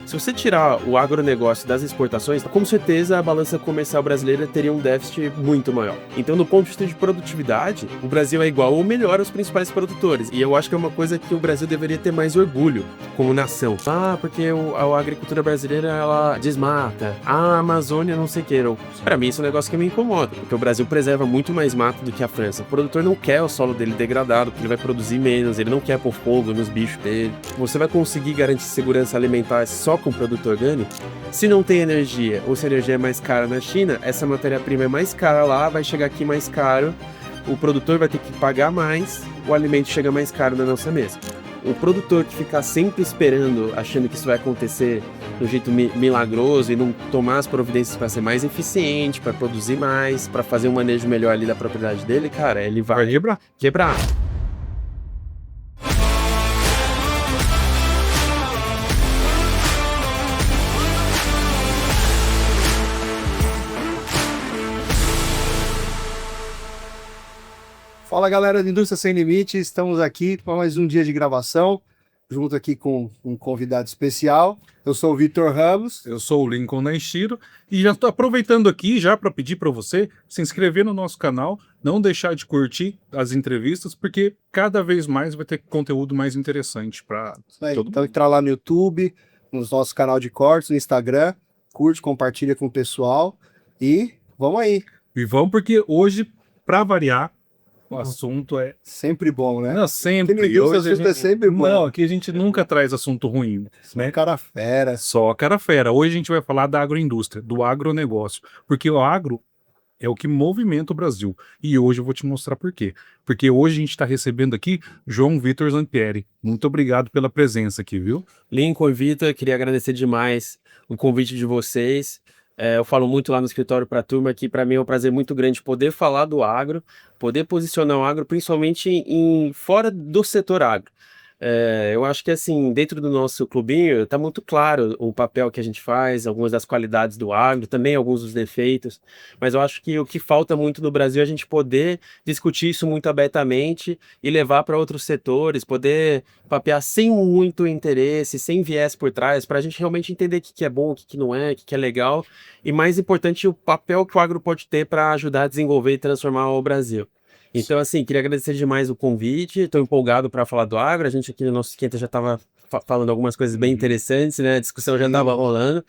Se você tirar o agronegócio das exportações, com certeza a balança comercial brasileira teria um déficit muito maior. Então, do ponto de vista de produtividade, o Brasil é igual ou melhor aos principais produtores. E eu acho que é uma coisa que o Brasil deveria ter mais orgulho como nação. Porque a agricultura brasileira, ela desmata. A Amazônia não sei o que. Para mim, isso é um negócio que me incomoda, porque o Brasil preserva muito mais mato do que a França. O produtor não quer o solo dele degradado, porque ele vai produzir menos, ele não quer pôr fogo nos bichos dele. Você vai conseguir garantir segurança alimentar só com produto orgânico? Se não tem energia, ou se a energia é mais cara na China, essa matéria-prima é mais cara lá, vai chegar aqui mais caro, o produtor vai ter que pagar mais, o alimento chega mais caro na nossa mesa. O produtor que ficar sempre esperando, achando que isso vai acontecer de um jeito milagroso e não tomar as providências para ser mais eficiente, para produzir mais, para fazer um manejo melhor ali da propriedade dele, cara, ele vai quebrar. Fala galera do Indústria Sem Limite, estamos aqui para mais um dia de gravação, junto aqui com um convidado especial. Eu sou o Vitor Ramos. Eu sou o Lincoln Naishiro e já estou aproveitando aqui já para pedir para você se inscrever no nosso canal, não deixar de curtir as entrevistas, porque cada vez mais vai ter conteúdo mais interessante para todo mundo. Então entra lá no YouTube, no nosso canal de cortes, no Instagram, curte, compartilha com o pessoal e vamos aí. E vamos porque hoje, para variar, o assunto é... Sempre bom, né? Não, sempre. Hoje é sempre bom. Não, aqui a gente nunca traz assunto ruim, né? Cara fera. Só cara fera. Hoje a gente vai falar da agroindústria, do agronegócio. Porque o agro é o que movimenta o Brasil. E hoje eu vou te mostrar por quê. Porque hoje a gente está recebendo aqui João Vitor Zampieri. Muito obrigado pela presença aqui, viu? Lincoln e Vitor, queria agradecer demais o convite de vocês. Eu falo muito lá no escritório para a turma que para mim é um prazer muito grande poder falar do agro, poder posicionar o agro, principalmente fora do setor agro. Eu acho que assim, dentro do nosso clubinho, está muito claro o papel que a gente faz, algumas das qualidades do agro, também alguns dos defeitos, mas eu acho que o que falta muito no Brasil é a gente poder discutir isso muito abertamente e levar para outros setores, poder papear sem muito interesse, sem viés por trás, para a gente realmente entender o que é bom, o que não é, o que é legal, e mais importante, o papel que o agro pode ter para ajudar a desenvolver e transformar o Brasil. Então, assim, queria agradecer demais o convite, estou empolgado para falar do agro, a gente aqui no nosso esquenta já estava falando algumas coisas bem interessantes, né, a discussão já estava rolando.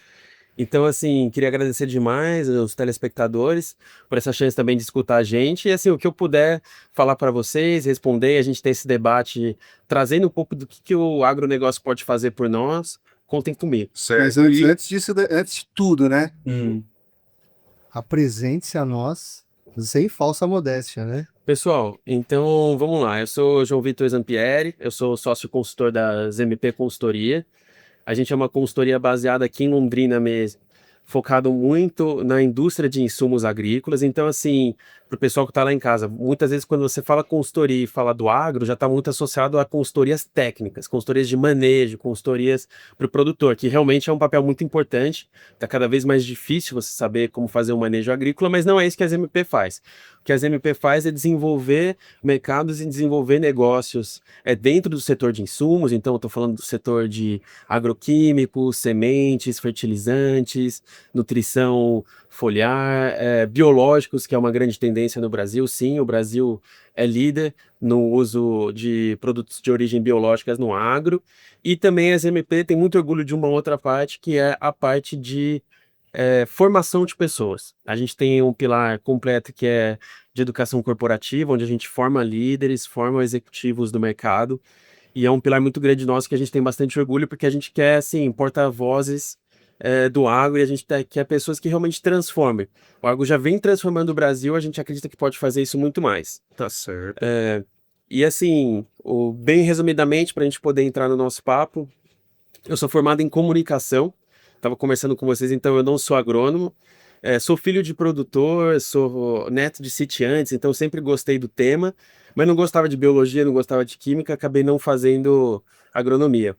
Então, assim, queria agradecer demais aos telespectadores por essa chance também de escutar a gente, e assim, o que eu puder falar para vocês, responder, a gente tem esse debate, trazendo um pouco do que o agronegócio pode fazer por nós, contem comigo. Certo. Mas antes disso, antes de tudo, né, apresente-se a nós, sem falsa modéstia, né? Pessoal, então vamos lá. Eu sou João Vitor Zampieri, eu sou sócio consultor da ZMP Consultoria. A gente é uma consultoria baseada aqui em Londrina mesmo, focado muito na indústria de insumos agrícolas. Então, assim, para o pessoal que está lá em casa, muitas vezes quando você fala consultoria e fala do agro, já está muito associado a consultorias técnicas, consultorias de manejo, consultorias para o produtor, que realmente é um papel muito importante. Está cada vez mais difícil você saber como fazer um manejo agrícola, mas não é isso que a ZMP faz. O que a ZMP faz é desenvolver mercados e desenvolver negócios dentro do setor de insumos. Então, eu estou falando do setor de agroquímicos, sementes, fertilizantes, nutrição foliar, biológicos, que é uma grande tendência no Brasil. Sim, o Brasil é líder no uso de produtos de origem biológicas no agro. E também a ZMP tem muito orgulho de uma outra parte, que é a parte de formação de pessoas. A gente tem um pilar completo que é de educação corporativa, onde a gente forma líderes, forma executivos do mercado, e é um pilar muito grande nosso que a gente tem bastante orgulho, porque a gente quer, assim, porta-vozes do agro, e a gente quer pessoas que realmente transformem. O agro já vem transformando o Brasil, a gente acredita que pode fazer isso muito mais. Tá certo. E assim, bem resumidamente, para a gente poder entrar no nosso papo, eu sou formado em comunicação, estava conversando com vocês, então eu não sou agrônomo, sou filho de produtor, sou neto de sitiantes, então sempre gostei do tema, mas não gostava de biologia, não gostava de química, acabei não fazendo agronomia.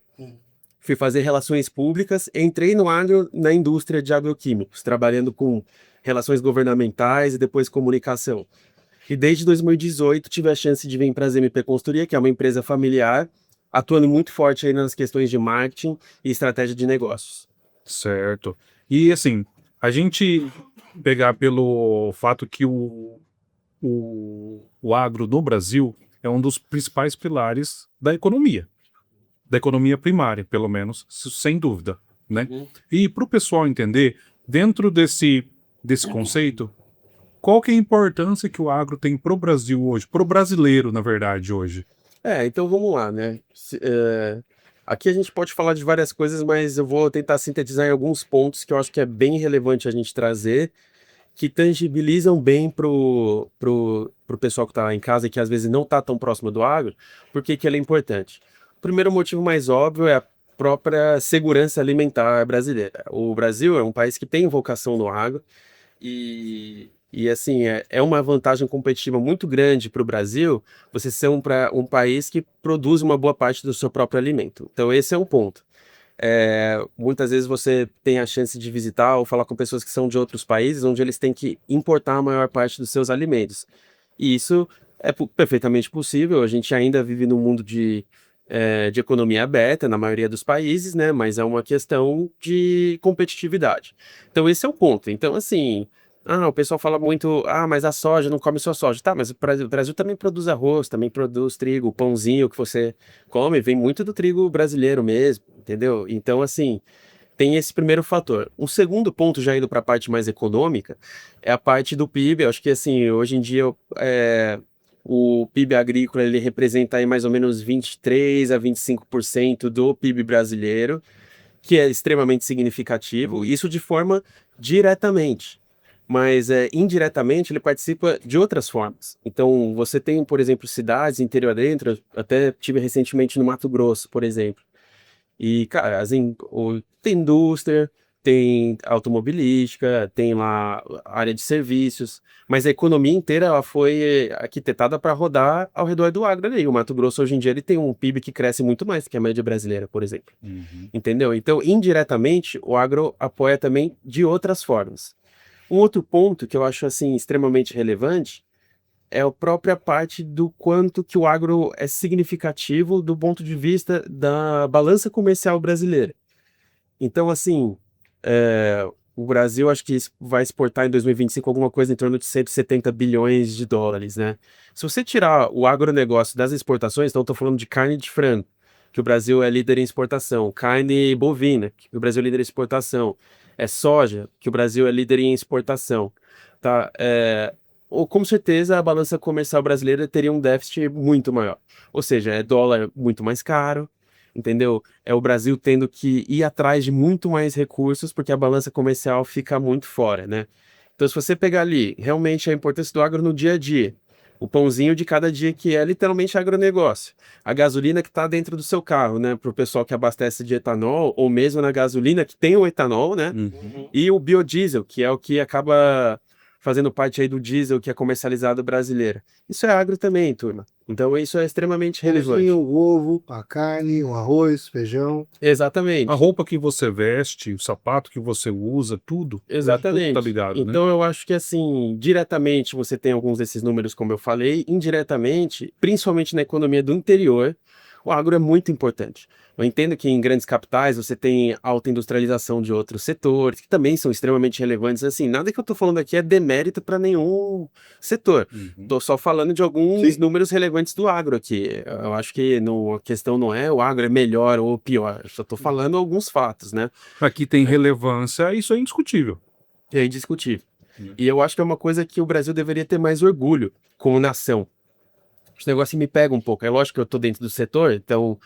Fui fazer relações públicas, entrei no agro na indústria de agroquímicos, trabalhando com relações governamentais e depois comunicação. E desde 2018 tive a chance de vir para a ZMP Consultoria, que é uma empresa familiar, atuando muito forte aí nas questões de marketing e estratégia de negócios. Certo. E assim, a gente pegar pelo fato que o agro no Brasil é um dos principais pilares da economia primária, pelo menos, sem dúvida, né? Uhum. E para o pessoal entender, dentro desse conceito, qual que é a importância que o agro tem para o Brasil hoje, para o brasileiro, na verdade, hoje? Então vamos lá, né? Aqui a gente pode falar de várias coisas, mas eu vou tentar sintetizar em alguns pontos que eu acho que é bem relevante a gente trazer, que tangibilizam bem pro pessoal que está em casa e que às vezes não está tão próximo do agro, por que que ele é importante? O primeiro motivo mais óbvio é a própria segurança alimentar brasileira. O Brasil é um país que tem vocação no agro, e assim, é uma vantagem competitiva muito grande para o Brasil você ser um país que produz uma boa parte do seu próprio alimento. Então, esse é um ponto. Muitas vezes você tem a chance de visitar ou falar com pessoas que são de outros países, onde eles têm que importar a maior parte dos seus alimentos. E isso é perfeitamente possível. A gente ainda vive num mundo de economia aberta na maioria dos países, né? Mas é uma questão de competitividade. Então, esse é o ponto. Então, assim, o pessoal fala muito, mas a soja não come só soja. Tá, mas o Brasil também produz arroz, também produz trigo, o pãozinho que você come, vem muito do trigo brasileiro mesmo, entendeu? Então, assim, tem esse primeiro fator. Um segundo ponto, já indo para a parte mais econômica, é a parte do PIB. Eu acho que, assim, hoje em dia, o PIB agrícola, ele representa aí mais ou menos 23 a 25% do PIB brasileiro, que é extremamente significativo, isso de forma diretamente. Mas indiretamente ele participa de outras formas. Então, você tem, por exemplo, cidades interior dentro, até tive recentemente no Mato Grosso, por exemplo. E, cara, assim, tem indústria, tem automobilística, tem lá a área de serviços, mas a economia inteira ela foi arquitetada para rodar ao redor do agro ali. O Mato Grosso, hoje em dia, ele tem um PIB que cresce muito mais que a média brasileira, por exemplo. Uhum. Entendeu? Então, indiretamente, o agro apoia também de outras formas. Um outro ponto que eu acho, assim, extremamente relevante é a própria parte do quanto que o agro é significativo do ponto de vista da balança comercial brasileira. Então, assim, o Brasil acho que vai exportar em 2025 alguma coisa em torno de 170 bilhões de dólares, né? Se você tirar o agronegócio das exportações, então estou falando de carne de frango, que o Brasil é líder em exportação, carne bovina, que o Brasil é líder em exportação, soja, que o Brasil é líder em exportação, tá? Ou com certeza a balança comercial brasileira teria um déficit muito maior. Ou seja, é dólar muito mais caro, entendeu? É o Brasil tendo que ir atrás de muito mais recursos porque a balança comercial fica muito fora, né? Então, se você pegar ali realmente a importância do agro no dia a dia, o pãozinho de cada dia que é literalmente agronegócio, a gasolina que está dentro do seu carro, né? Para o pessoal que abastece de etanol, ou mesmo na gasolina que tem o etanol, né? Uhum. E o biodiesel, que é o que acaba fazendo parte aí do diesel que é comercializado brasileiro. Isso é agro também, turma. Então isso é extremamente relevante. O ovo, a carne, o arroz, feijão. A Exatamente. roupa que você veste, o sapato que você usa, tudo tá Exatamente. ligado, né? Então eu acho que assim, diretamente você tem alguns desses números, como eu falei, indiretamente, principalmente na economia do interior, o agro é muito importante. Eu entendo que em grandes capitais você tem alta industrialização de outros setores, que também são extremamente relevantes. Assim, nada que eu estou falando aqui é demérito para nenhum setor. Uhum. Estou só falando de alguns Sim. números relevantes do agro aqui. Eu acho que a questão não é o agro é melhor ou pior. Eu só estou falando alguns fatos, né? Aqui tem relevância, isso é indiscutível. É indiscutível. E eu acho que é uma coisa que o Brasil deveria ter mais orgulho como nação. Esse negócio me pega um pouco. É lógico que eu estou dentro do setor, então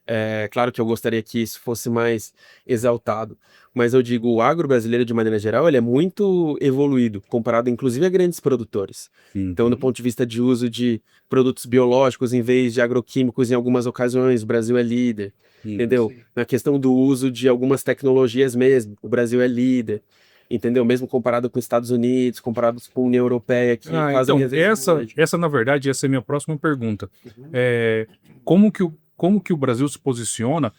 é claro que eu gostaria que isso fosse mais exaltado. Mas eu digo, o agro brasileiro, de maneira geral, ele é muito evoluído, comparado inclusive a grandes produtores. Então, do ponto de vista de uso de produtos biológicos em vez de agroquímicos, em algumas ocasiões, o Brasil é líder. Entendeu? Sim. Na questão do uso de algumas tecnologias mesmo, o Brasil é líder. Entendeu? Mesmo comparado com os Estados Unidos, comparado com a União Europeia, que fazem Então, às vezes essa, na verdade, essa é a minha próxima pergunta. Como que o Brasil se posiciona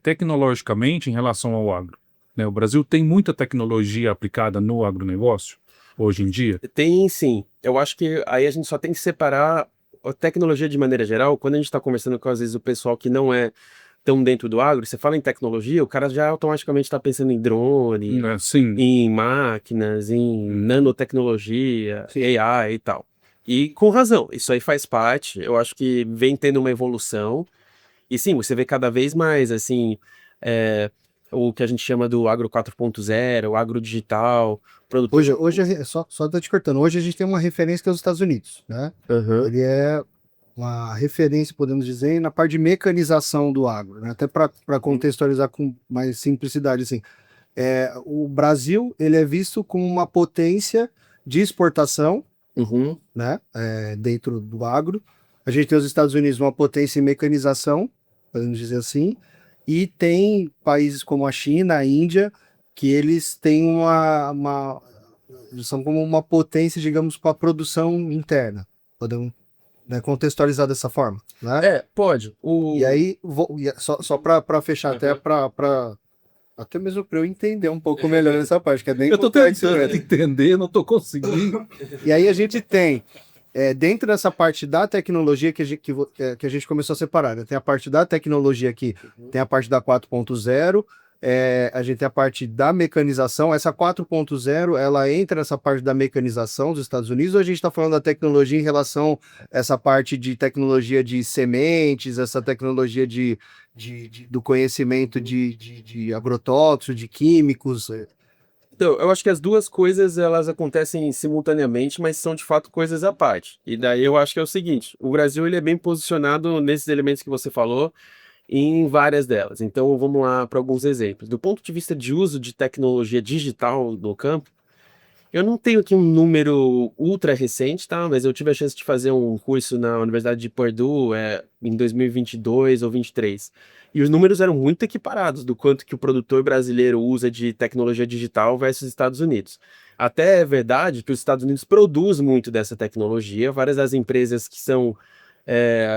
tecnologicamente em relação ao agro? Né, o Brasil tem muita tecnologia aplicada no agronegócio hoje em dia? Tem sim. Eu acho que aí a gente só tem que separar a tecnologia de maneira geral. Quando a gente está conversando com, às vezes, o pessoal que não é estão dentro do agro, você fala em tecnologia, o cara já automaticamente está pensando em drone, Sim. em máquinas, em nanotecnologia, AI e tal. E com razão, isso aí faz parte, eu acho que vem tendo uma evolução, e sim, você vê cada vez mais, assim, o que a gente chama do agro 4.0, o agro digital, produtor... Só tô te cortando, hoje a gente tem uma referência que é os Estados Unidos, né? Uhum. Ele é uma referência, podemos dizer, na parte de mecanização do agro, né? Até para contextualizar com mais simplicidade, assim. O Brasil, ele é visto como uma potência de exportação, Uhum. né? Dentro do agro. A gente tem os Estados Unidos, uma potência em mecanização, podemos dizer assim, e tem países como a China, a Índia, que eles têm eles são como uma potência, digamos, para a produção interna. Podemos, né, contextualizar dessa forma, né? Pode. E aí, só para fechar, até mesmo para eu entender um pouco melhor essa parte, que é bem Eu tô complexo, tentando né? entender, não tô conseguindo. E aí a gente tem, dentro dessa parte da tecnologia que a gente começou a separar, né? Tem a parte da tecnologia aqui, tem a parte da 4.0, a gente tem a parte da mecanização. Essa 4.0, ela entra nessa parte da mecanização dos Estados Unidos, ou a gente está falando da tecnologia em relação a essa parte de tecnologia de sementes, essa tecnologia do conhecimento de agrotóxicos, de químicos? Então, eu acho que as duas coisas elas acontecem simultaneamente, mas são de fato coisas à parte. E daí eu acho que é o seguinte: o Brasil ele é bem posicionado nesses elementos que você falou, em várias delas. Então vamos lá para alguns exemplos. Do ponto de vista de uso de tecnologia digital no campo, eu não tenho aqui um número ultra recente, tá? Mas eu tive a chance de fazer um curso na Universidade de Purdue em 2022 ou 23. E os números eram muito equiparados do quanto que o produtor brasileiro usa de tecnologia digital versus Estados Unidos. Até é verdade que os Estados Unidos produz muito dessa tecnologia. Várias das empresas que são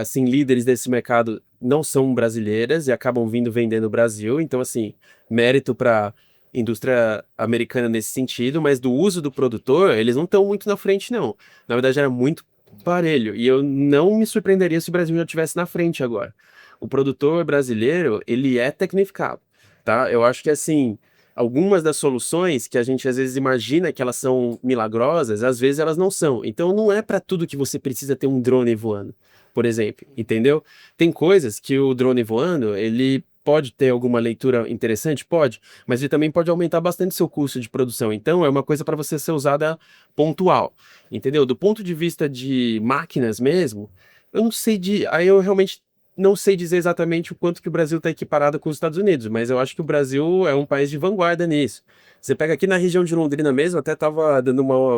assim líderes desse mercado não são brasileiras e acabam vindo vender no Brasil. Então, assim, mérito para indústria americana nesse sentido, mas do uso do produtor, eles não estão muito na frente, não. Na verdade, era muito parelho. E eu não me surpreenderia se o Brasil já estivesse na frente agora. O produtor brasileiro, ele é tecnificado, tá? Eu acho que, assim, algumas das soluções que a gente às vezes imagina que elas são milagrosas, às vezes elas não são. Então, não é para tudo que você precisa ter um drone voando, por exemplo, entendeu? Tem coisas que o drone voando, ele pode ter alguma leitura interessante? Pode, mas ele também pode aumentar bastante seu custo de produção. Então, é uma coisa para você ser usada pontual, entendeu? Do ponto de vista de máquinas mesmo, eu não sei aí eu realmente não sei dizer exatamente o quanto que o Brasil está equiparado com os Estados Unidos, mas eu acho que o Brasil é um país de vanguarda nisso. Você pega aqui na região de Londrina mesmo, até tava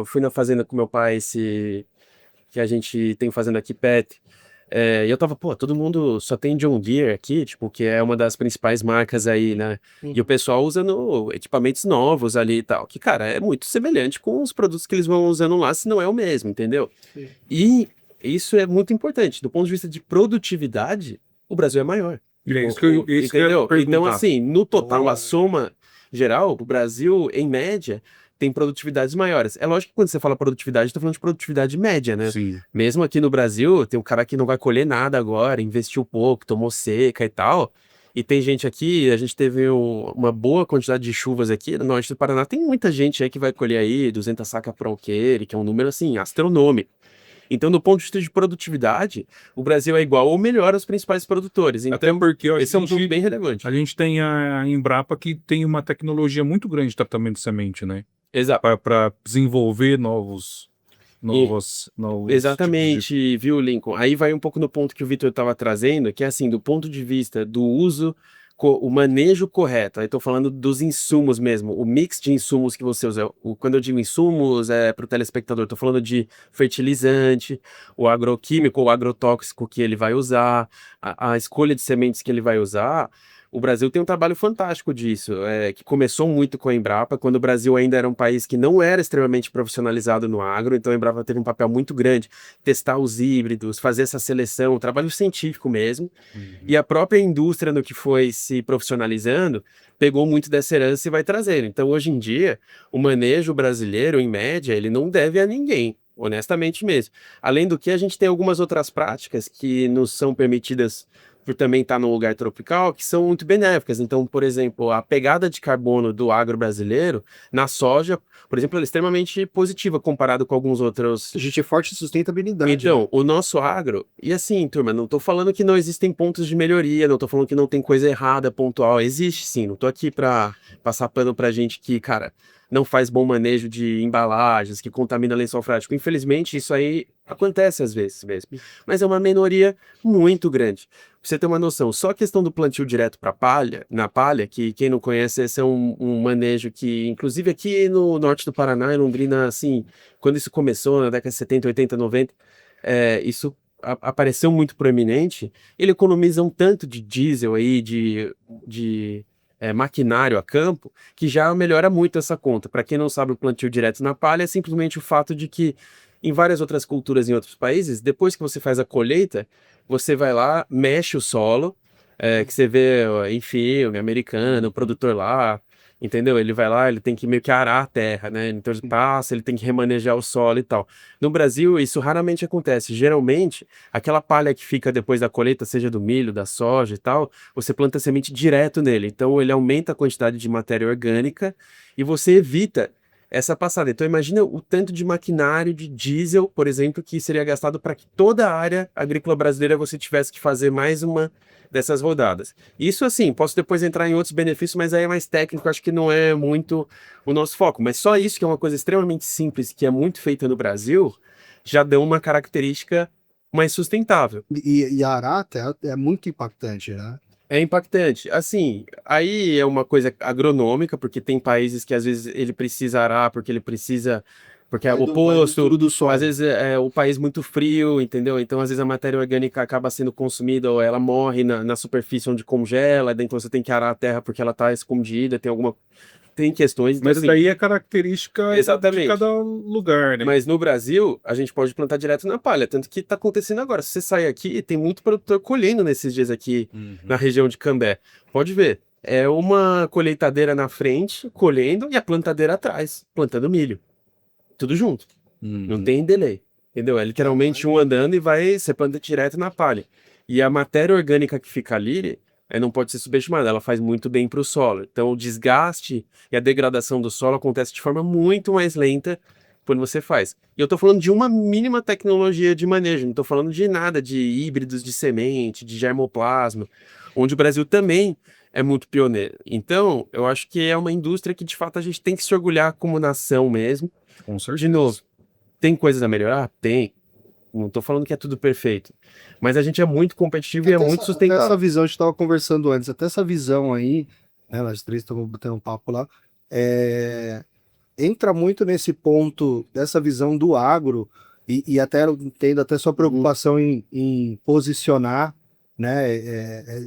fui na fazenda com meu pai, que a gente tem fazenda aqui perto. E eu tava, pô, todo mundo só tem John Deere aqui, tipo, que é uma das principais marcas aí, né? E o pessoal usando equipamentos novos ali e tal, que, cara, é muito semelhante com os produtos que eles vão usando lá, se não é o mesmo, entendeu? Sim. E isso é muito importante. Do ponto de vista de produtividade, o Brasil é maior. É isso que eu ia Entendeu? perguntar. Então, assim, no total, a soma geral, o Brasil, em média, tem produtividades maiores. É lógico que quando você fala produtividade, está falando de produtividade média, né? Sim. Mesmo aqui no Brasil, tem um cara que não vai colher nada agora, investiu pouco, tomou seca e tal. E tem gente aqui, a gente teve uma boa quantidade de chuvas aqui no norte do Paraná. Tem muita gente aí que vai colher aí 200 sacas por alqueire, que é um número, assim, astronômico. Então, do ponto de vista de produtividade, o Brasil é igual ou melhor aos principais produtores. Então, Até porque esse é um ponto bem relevante. A gente tem a Embrapa, que tem uma tecnologia muito grande de tratamento de semente, né? Exato. Para desenvolver novos Exatamente, viu, Lincoln? Aí vai um pouco no ponto que o Vitor estava trazendo, que é assim, do ponto de vista do uso, o manejo correto. Aí estou falando dos insumos mesmo, o mix de insumos que você usa. Quando eu digo insumos, para o telespectador, estou falando de fertilizante, o agroquímico, o agrotóxico que ele vai usar, a escolha de sementes que ele vai usar. O Brasil tem um trabalho fantástico disso, que começou muito com a Embrapa, quando o Brasil ainda era um país que não era extremamente profissionalizado no agro, então a Embrapa teve um papel muito grande, testar os híbridos, fazer essa seleção, trabalho científico mesmo, e a própria indústria, no que foi se profissionalizando, pegou muito dessa herança e vai trazendo. Então, hoje em dia, o manejo brasileiro, em média, ele não deve a ninguém, honestamente mesmo. Além do que, a gente tem algumas outras práticas que nos são permitidas por também estar num lugar tropical, que são muito benéficas. Então, por exemplo, a pegada de carbono do agro brasileiro na soja, por exemplo, ela é extremamente positiva comparado com alguns outros. A gente é forte em sustentabilidade. Então, né? o nosso agro, e assim, turma, não tô falando que não existem pontos de melhoria, não tô falando que não tem coisa errada pontual, existe sim, não tô aqui pra passar pano pra gente que, cara, não faz bom manejo de embalagens, que contamina lençol freático. Infelizmente, isso aí acontece às vezes mesmo, mas é uma minoria muito grande. Pra você ter uma noção, só a questão do plantio direto para palha, na palha, que quem não conhece, esse é um manejo que, inclusive aqui no norte do Paraná, em Londrina, assim, quando isso começou, na década de 70, 80, 90, isso apareceu muito proeminente. Ele economiza um tanto de diesel aí, de maquinário a campo, que já melhora muito essa conta. Para quem não sabe, o plantio direto na palha é simplesmente o fato de que em várias outras culturas em outros países, depois que você faz a colheita, você vai lá, mexe o solo, que você vê em filme americano, o produtor lá, entendeu? Ele vai lá, ele tem que meio que arar a terra, né? Então ele passa, ele tem que remanejar o solo e tal. No Brasil, isso raramente acontece. Geralmente, aquela palha que fica depois da colheita, seja do milho, da soja e tal, você planta semente direto nele. Então ele aumenta a quantidade de matéria orgânica e você evita essa passada. Então imagina o tanto de maquinário de diesel, por exemplo, que seria gastado para que toda a área agrícola brasileira você tivesse que fazer mais uma dessas rodadas. Isso assim, posso depois entrar em outros benefícios, mas aí é mais técnico, acho que não é muito o nosso foco. Mas só isso, que é uma coisa extremamente simples, que é muito feita no Brasil, já deu uma característica mais sustentável. E a arata é muito impactante, né? É impactante. Assim, aí é uma coisa agronômica, porque tem países que às vezes ele precisa arar, porque ele precisa. Porque é o oposto, do solo. às vezes é o país muito frio, entendeu? Então, às vezes a matéria orgânica acaba sendo consumida ou ela morre na superfície onde congela, daí então você tem que arar a terra porque ela está escondida, tem questões. Então, Mas assim, daí é característica de exatamente. cada lugar, né? Mas no Brasil, a gente pode plantar direto na palha, tanto que está acontecendo agora. Se você sair aqui, tem muito produtor colhendo nesses dias aqui na região de Cambé. Pode ver. É uma colheitadeira na frente, colhendo, e a plantadeira atrás, plantando milho. Tudo junto. Não tem delay. Entendeu? É literalmente um andando e você planta direto na palha. E a matéria orgânica que fica ali, não pode ser subestimada, ela faz muito bem para o solo. Então o desgaste e a degradação do solo acontece de forma muito mais lenta quando você faz. E eu estou falando de uma mínima tecnologia de manejo, não estou falando de nada de híbridos de semente, de germoplasma, onde o Brasil também é muito pioneiro. Então, eu acho que é uma indústria que de fato a gente tem que se orgulhar como nação mesmo. Com certeza. De novo, tem coisas a melhorar? Tem. Não estou falando que é tudo perfeito. Mas a gente é muito competitivo e é muito Até sustentável. essa visão, a gente estava conversando antes, até essa visão aí, né, nós três estamos batendo um papo lá, entra muito nesse ponto dessa visão do agro, e até eu entendo até sua preocupação em posicionar, né,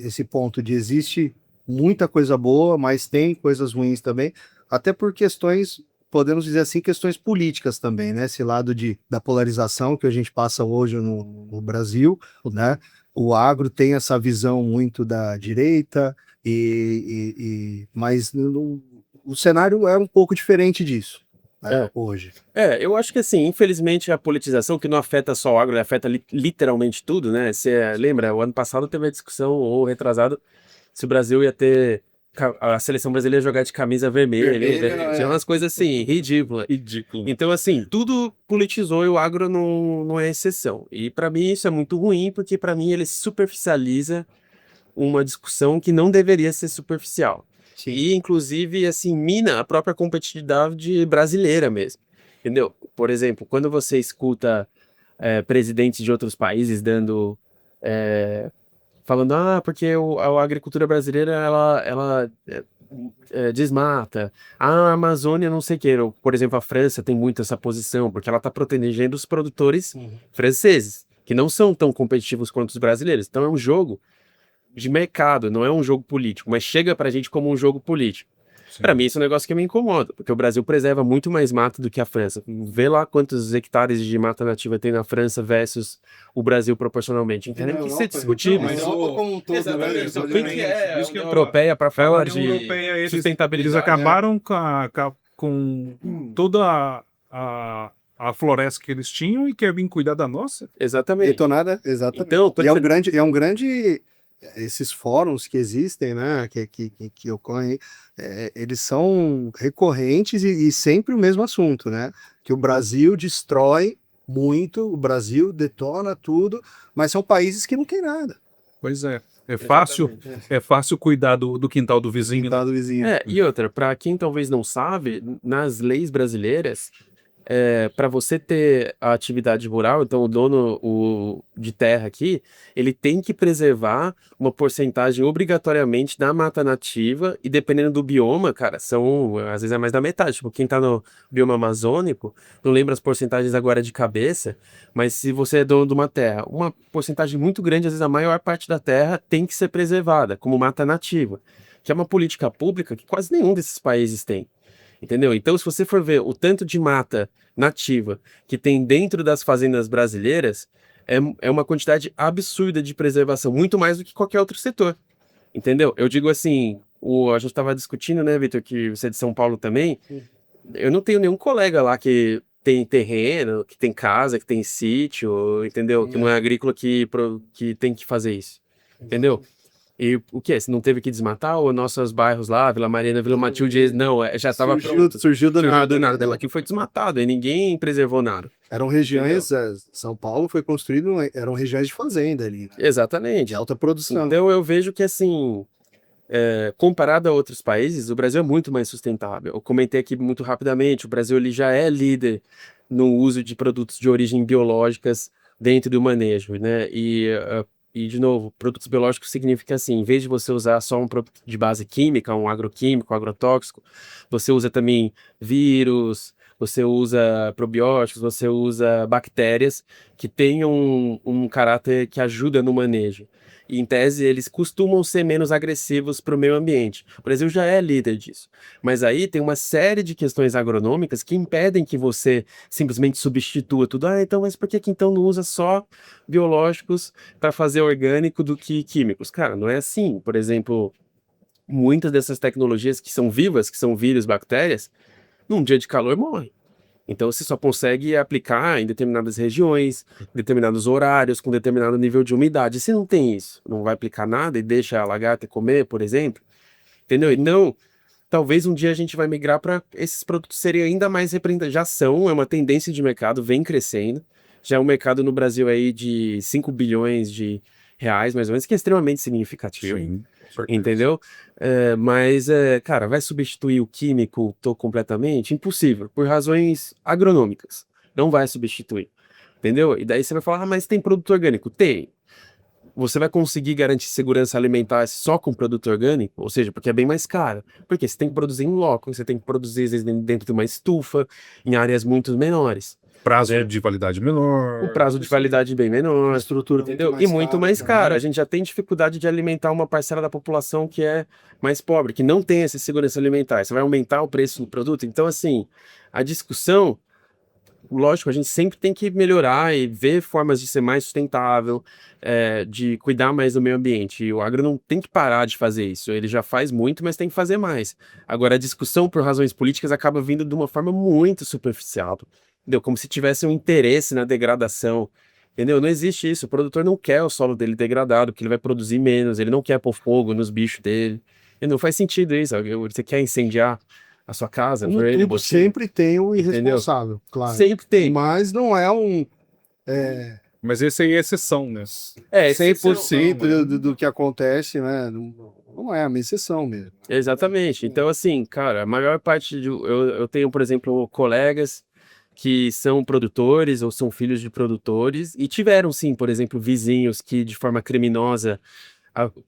esse ponto de existe muita coisa boa, mas tem coisas ruins também, até por questões, podemos dizer assim, questões políticas também, né, esse lado da polarização que a gente passa hoje no Brasil, né, o agro tem essa visão muito da direita, mas o cenário é um pouco diferente disso, né, hoje. Eu acho que assim, infelizmente a politização que não afeta só o agro, ela afeta literalmente tudo, né? Você lembra, o ano passado teve a discussão, ou retrasado, se o Brasil ia ter a seleção brasileira ia jogar de camisa vermelha, tinha umas coisas assim, ridículas. Ridículo. Então assim, tudo politizou e o agro não é exceção. E para mim isso é muito ruim, porque para mim ele superficializa uma discussão que não deveria ser superficial. Sim. E, inclusive, assim, mina a própria competitividade brasileira mesmo, entendeu? Por exemplo, quando você escuta presidentes de outros países falando, porque a agricultura brasileira, ela desmata, a Amazônia não sei o que, por exemplo, a França tem muito essa posição, porque ela está protegendo os produtores franceses, que não são tão competitivos quanto os brasileiros. Então é um jogo de mercado, não é um jogo político, mas chega pra gente como um jogo político. Para mim, isso é um negócio que me incomoda, porque o Brasil preserva muito mais mata do que a França. Vê lá quantos hectares de mata nativa tem na França versus o Brasil proporcionalmente. Entendeu? Tem que ser discutível. Mas como um todo, exatamente. né? Isso que é europeia para falar de sustentabilidade. Eles acabaram com toda a floresta que eles tinham e quer vir cuidar da nossa. Exatamente. Detonada, exatamente. Então, E é um grande esses fóruns que existem, né, que ocorrem, eles são recorrentes e sempre o mesmo assunto, né? Que o Brasil destrói muito, o Brasil detona tudo, mas são países que não têm nada. Pois é. É fácil cuidar do quintal do vizinho, Quintal né? do vizinho. E outra, para quem talvez não sabe, nas leis brasileiras, para você ter a atividade rural, então o dono de terra aqui, ele tem que preservar uma porcentagem obrigatoriamente da mata nativa e dependendo do bioma, cara, às vezes é mais da metade. Tipo, quem tá no bioma amazônico, não lembro as porcentagens agora de cabeça, mas se você é dono de uma terra, uma porcentagem muito grande, às vezes a maior parte da terra tem que ser preservada como mata nativa, que é uma política pública que quase nenhum desses países tem. Entendeu? Então, se você for ver o tanto de mata nativa que tem dentro das fazendas brasileiras, é uma quantidade absurda de preservação, muito mais do que qualquer outro setor. Entendeu? Eu digo assim, a gente estava discutindo, né, Vitor, que você é de São Paulo também. Eu não tenho nenhum colega lá que tem terreno, que tem casa, que tem sítio, entendeu? Que não é agrícola que tem que fazer isso. Entendeu? E o que é? Você não teve que desmatar? Ou nossos bairros lá, Vila Mariana, Vila Matilde, não, já estava pronto. Surgiu do nada. Nada. Aqui foi desmatado e ninguém preservou nada. Eram regiões, São Paulo foi construído, eram regiões de fazenda ali, Exatamente. de alta produção. Então eu vejo que assim, comparado a outros países, o Brasil é muito mais sustentável. Eu comentei aqui muito rapidamente, o Brasil ele já é líder no uso de produtos de origem biológicas dentro do manejo, né? E, de novo, produtos biológicos significa assim, em vez de você usar só um produto de base química, um agroquímico, agrotóxico, você usa também vírus, você usa probióticos, você usa bactérias que tenham um caráter que ajuda no manejo. E, em tese, eles costumam ser menos agressivos para o meio ambiente. O Brasil já é líder disso. Mas aí tem uma série de questões agronômicas que impedem que você simplesmente substitua tudo. Então, mas por que então não usa só biológicos para fazer orgânico do que químicos? Cara, não é assim. Por exemplo, muitas dessas tecnologias que são vivas, que são vírus, bactérias, num dia de calor morrem. Então você só consegue aplicar em determinadas regiões, em determinados horários, com determinado nível de umidade. Se não tem isso, não vai aplicar nada e deixa a lagarta comer, por exemplo, entendeu? E não, talvez um dia a gente vai migrar para esses produtos serem ainda mais representativos. Já são, é uma tendência de mercado, vem crescendo. Já é um mercado no Brasil aí de 5 bilhões de reais, mais ou menos, que é extremamente significativo. Sim, Entendeu? Mas, cara, vai substituir o químico completamente? Impossível, por razões agronômicas. Não vai substituir. Entendeu? E daí você vai falar, mas tem produto orgânico? Tem. Você vai conseguir garantir segurança alimentar só com produto orgânico? Ou seja, porque é bem mais caro. Porque você tem que produzir em loco, você tem que produzir às vezes, dentro de uma estufa, em áreas muito menores. Prazo de validade menor. O prazo de validade bem menor, A estrutura entendeu? E muito mais caro. A gente já tem dificuldade de alimentar uma parcela da população que é mais pobre, que não tem essa segurança alimentar. Você vai aumentar o preço do produto. Então, assim, a discussão, lógico, a gente sempre tem que melhorar e ver formas de ser mais sustentável, de cuidar mais do meio ambiente. E o agro não tem que parar de fazer isso. Ele já faz muito, mas tem que fazer mais. Agora, a discussão por razões políticas acaba vindo de uma forma muito superficial. Entendeu? Como se tivesse um interesse na degradação. Entendeu? Não existe isso. O produtor não quer o solo dele degradado, porque ele vai produzir menos, ele não quer pôr fogo nos bichos dele. E não faz sentido isso. Você quer incendiar a sua casa? Como tudo, sempre tem um irresponsável, claro. Sempre tem. Mas não é um... Mas esse aí é exceção, né? 100% do que acontece, né? Não é uma exceção mesmo. Exatamente. Então, assim, cara, a maior parte eu tenho, por exemplo, colegas que são produtores ou são filhos de produtores e tiveram, sim, por exemplo, vizinhos que de forma criminosa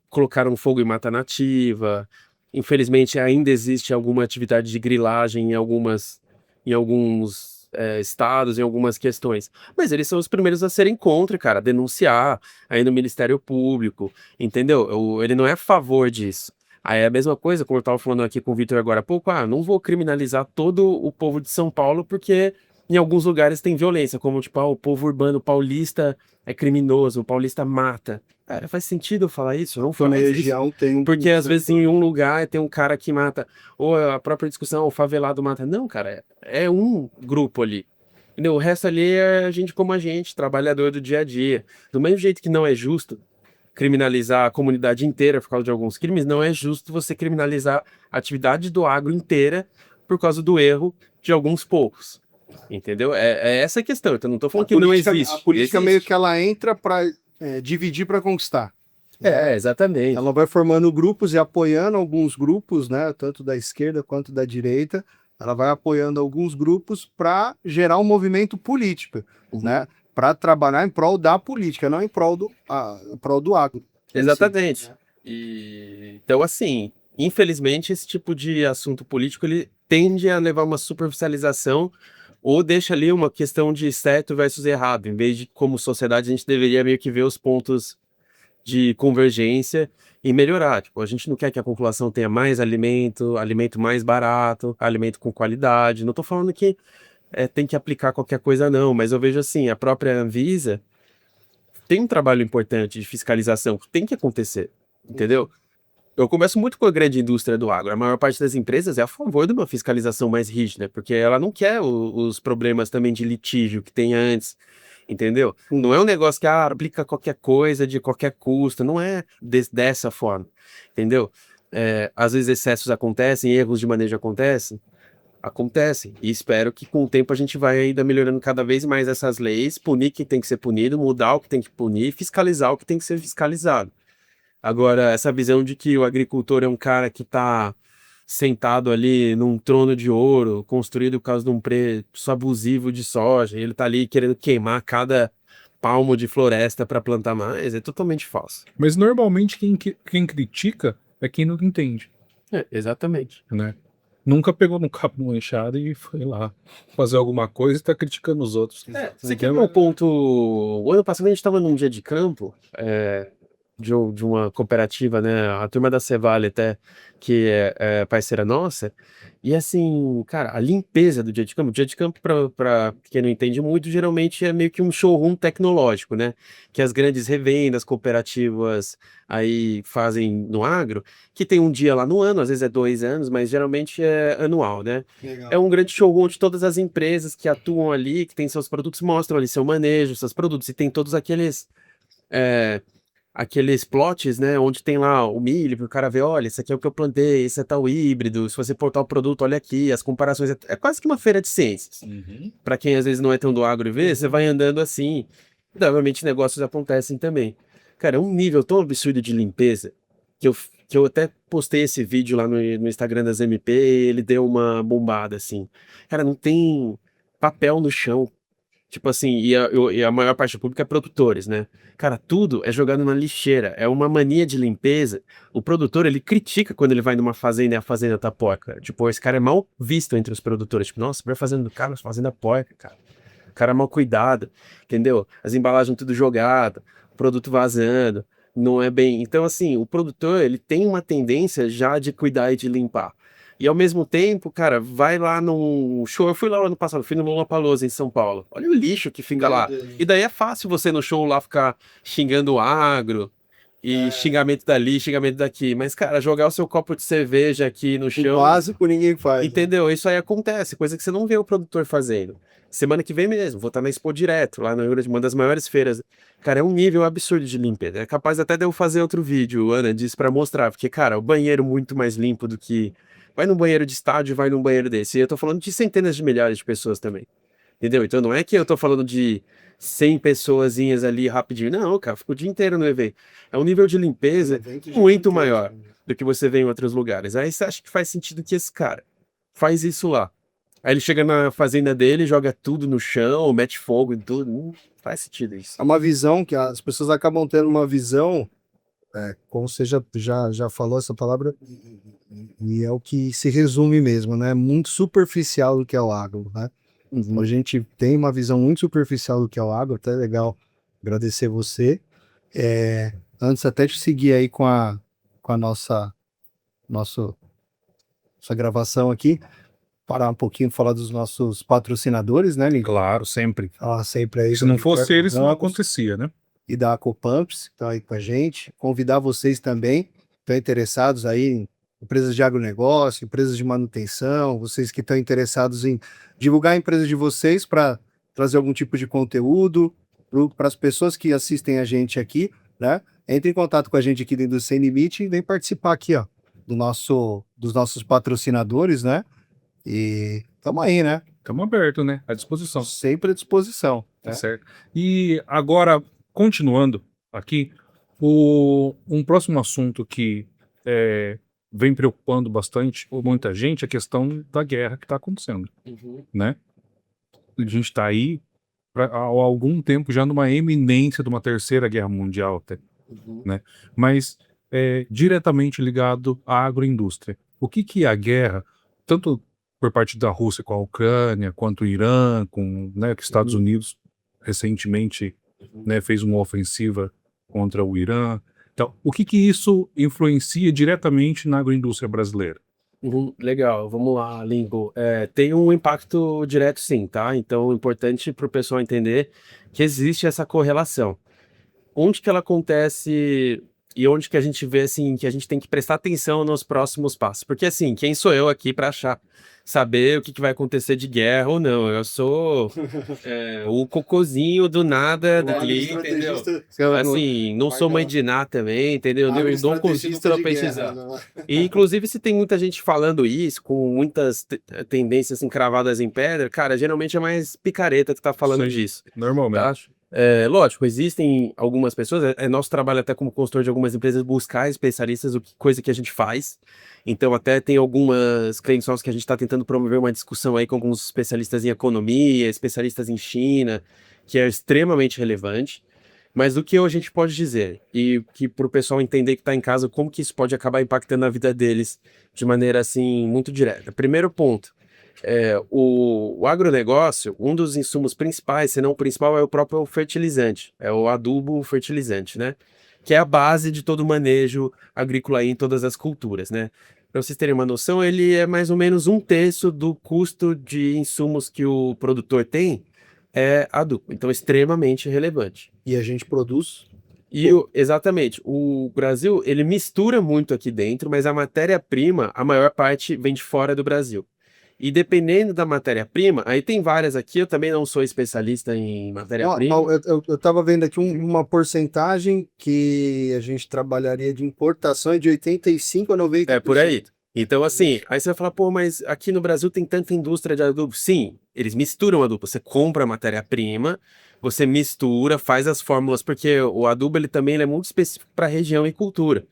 colocaram fogo em mata nativa. Infelizmente, ainda existe alguma atividade de grilagem em alguns estados, em algumas questões. Mas eles são os primeiros a serem contra, cara, denunciar aí no Ministério Público, entendeu? Ele não é a favor disso. Aí é a mesma coisa, como eu estava falando aqui com o Vitor agora há pouco, não vou criminalizar todo o povo de São Paulo porque em alguns lugares tem violência, como tipo, o povo urbano paulista é criminoso, o paulista mata. Cara, faz sentido eu falar isso? Não Toda faz região tem porque às vezes em um lugar tem um cara que mata, ou a própria discussão, o favelado mata. Não, cara, é um grupo ali. Entendeu? O resto ali é gente como a gente, trabalhador do dia a dia. Do mesmo jeito que não é justo criminalizar a comunidade inteira por causa de alguns crimes, não é justo você criminalizar a atividade do agro inteira por causa do erro de alguns poucos. Entendeu? É essa a questão. Então, não estou falando que não existe. A política existe. meio que ela entra para dividir para conquistar. Exatamente. Ela vai formando grupos e apoiando alguns grupos, né, tanto da esquerda quanto da direita. Ela vai apoiando alguns grupos para gerar um movimento político, né, para trabalhar em prol da política, não em prol do agro. Exatamente. Então, assim, infelizmente, esse tipo de assunto político ele tende a levar uma superficialização ou deixa ali uma questão de certo versus errado, em vez de, como sociedade, a gente deveria meio que ver os pontos de convergência e melhorar. Tipo, a gente não quer que a população tenha mais alimento, alimento mais barato, alimento com qualidade. Não estou falando que tem que aplicar qualquer coisa, não, mas eu vejo assim, a própria Anvisa tem um trabalho importante de fiscalização que tem que acontecer, entendeu? Eu converso muito com a grande indústria do agro. A maior parte das empresas é a favor de uma fiscalização mais rígida, porque ela não quer os problemas também de litígio que tem antes, entendeu? Não é um negócio que aplica qualquer coisa de qualquer custo, não é dessa forma, entendeu? Às vezes excessos acontecem, erros de manejo acontecem, e espero que com o tempo a gente vai ainda melhorando cada vez mais essas leis, punir quem tem que ser punido, mudar o que tem que punir, fiscalizar o que tem que ser fiscalizado. Agora, essa visão de que o agricultor é um cara que está sentado ali num trono de ouro, construído por causa de um preço abusivo de soja, e ele está ali querendo queimar cada palmo de floresta para plantar mais, é totalmente falso. Mas normalmente quem critica é quem não entende, Exatamente. né? Nunca pegou no cabo uma enxada e foi lá fazer alguma coisa e tá criticando os outros. Você quer ver um ponto? O ano passado a gente estava num dia de campo, de uma cooperativa, né? A turma da Cevale até, que é parceira nossa. E assim, cara, a limpeza do dia de campo. O dia de campo, para quem não entende muito, geralmente é meio que um showroom tecnológico, né? Que as grandes revendas cooperativas aí fazem no agro, que tem um dia lá no ano, às vezes é 2 anos, mas geralmente é anual, né? Legal. É um grande showroom onde todas as empresas que atuam ali, que têm seus produtos, mostram ali seu manejo, seus produtos, e tem todos aqueles plots, né, onde tem lá o milho, para o cara ver, olha, esse aqui é o que eu plantei, esse é tal híbrido, se você portar o produto, olha aqui, as comparações, é quase que uma feira de ciências. Para quem às vezes não é tão do agro e vê, você vai andando assim, e, obviamente negócios acontecem também. Cara, é um nível tão absurdo de limpeza, que eu até postei esse vídeo lá no Instagram das MP, e ele deu uma bombada, assim. Cara, não tem papel no chão. Tipo assim, e a maior parte do público é produtores, né? Cara, tudo é jogado na lixeira, é uma mania de limpeza. O produtor, ele critica quando ele vai numa fazenda e a fazenda tá porca. Tipo, esse cara é mal visto entre os produtores. Tipo, nossa, vai fazenda do cara, fazenda porca, cara. O cara é mal cuidado, entendeu? As embalagens tudo jogadas, produto vazando, não é bem... Então, assim, o produtor, ele tem uma tendência já de cuidar e de limpar. E ao mesmo tempo, cara, vai lá num show. Eu fui lá no ano passado, fui no Lollapalooza em São Paulo. Olha o lixo que fica lá. E daí é fácil você no show lá ficar xingando o agro e xingamento dali, xingamento daqui. Mas, cara, jogar o seu copo de cerveja aqui no chão. O básico ninguém faz. Entendeu? Isso aí acontece, coisa que você não vê o produtor fazendo. Semana que vem mesmo, vou estar na Expo Direto, lá na uma das maiores feiras. Cara, é um nível absurdo de limpeza. É capaz até de eu fazer outro vídeo, Ana, disso pra mostrar. Porque, cara, o banheiro muito mais limpo do que... Vai num banheiro de estádio, vai num banheiro desse. E eu tô falando de centenas de milhares de pessoas também. Entendeu? Então não é que eu tô falando de 100 pessoazinhas ali rapidinho. Não, cara, fico o dia inteiro no evento. É um nível de limpeza muito maior do que você vê em outros lugares. Aí você acha que faz sentido que esse cara faz isso lá. Aí ele chega na fazenda dele, joga tudo no chão, mete fogo em tudo. Não faz sentido isso. É uma visão que as pessoas acabam tendo uma visão, como você já falou essa palavra, e é o que se resume mesmo, né? Muito superficial do que é o agro, né? A gente tem uma visão muito superficial do que é o agro, até legal agradecer você. Antes até de seguir aí com a nossa gravação aqui, parar um pouquinho, falar dos nossos patrocinadores, né, Lincoln? Claro, sempre. Falar sempre aí. Se não fosse eles, não acontecia, né? E da Acopamps, que estão aí com a gente. Convidar vocês também, que estão interessados aí em empresas de agronegócio, empresas de manutenção, vocês que estão interessados em divulgar a empresa de vocês para trazer algum tipo de conteúdo para as pessoas que assistem a gente aqui, né? entre em contato com a gente aqui dentro do Sem Limite e vem participar aqui, ó, dos nossos patrocinadores, né? E tamo aí, né? Estamos abertos, né? À disposição. Sempre à disposição. Tá Né? certo. E agora, continuando aqui, um próximo assunto que vem preocupando bastante muita gente é a questão da guerra que está acontecendo, né? A gente está aí há algum tempo já numa eminência de uma terceira guerra mundial, até, né? Mas diretamente ligado à agroindústria. O que é a guerra, tanto por parte da Rússia com a Ucrânia, quanto o Irã, com, né, que os Estados Unidos recentemente, né, fez uma ofensiva contra o Irã. Então, o que isso influencia diretamente na agroindústria brasileira? Legal, vamos lá, Lingo. Tem um impacto direto sim, tá? Então é importante para o pessoal entender que existe essa correlação. Onde que ela acontece e onde que a gente vê assim que a gente tem que prestar atenção nos próximos passos? Porque assim, quem sou eu aqui para saber o que vai acontecer de guerra ou não? Eu sou o cocôzinho do nada dali, entendeu? Assim, não sou mãe de nada também, entendeu? Eu não consigo profetizar. E inclusive se tem muita gente falando isso, com muitas tendências encravadas em pedra, cara, geralmente é mais picareta que tá falando disso. Normalmente. Tá? Lógico, existem algumas pessoas, nosso trabalho até como consultor de algumas empresas buscar especialistas, coisa que a gente faz. Então até tem algumas clientes nossos que a gente está tentando promover uma discussão aí com alguns especialistas em economia, especialistas em China, que é extremamente relevante. Mas o que a gente pode dizer, e que para o pessoal entender que está em casa, como que isso pode acabar impactando a vida deles de maneira assim muito direta. Primeiro ponto, o agronegócio, um dos insumos principais, se não o principal, é o próprio fertilizante, é o adubo fertilizante, né? Que é a base de todo o manejo agrícola aí em todas as culturas, né? Para vocês terem uma noção, ele é mais ou menos 1/3 do custo de insumos que o produtor tem, é adubo, então extremamente relevante. E a gente produz. Exatamente, o Brasil, ele mistura muito aqui dentro, mas a matéria-prima, a maior parte vem de fora do Brasil. E dependendo da matéria-prima, aí tem várias aqui, eu também não sou especialista em matéria-prima. Eu tava vendo aqui uma porcentagem que a gente trabalharia de importação de 85% a 90%. É por aí. Então, assim, aí você vai falar, pô, mas aqui no Brasil tem tanta indústria de adubo. Sim, eles misturam adubo. Você compra a matéria-prima, você mistura, faz as fórmulas, porque o adubo ele também é muito específico para região e cultura.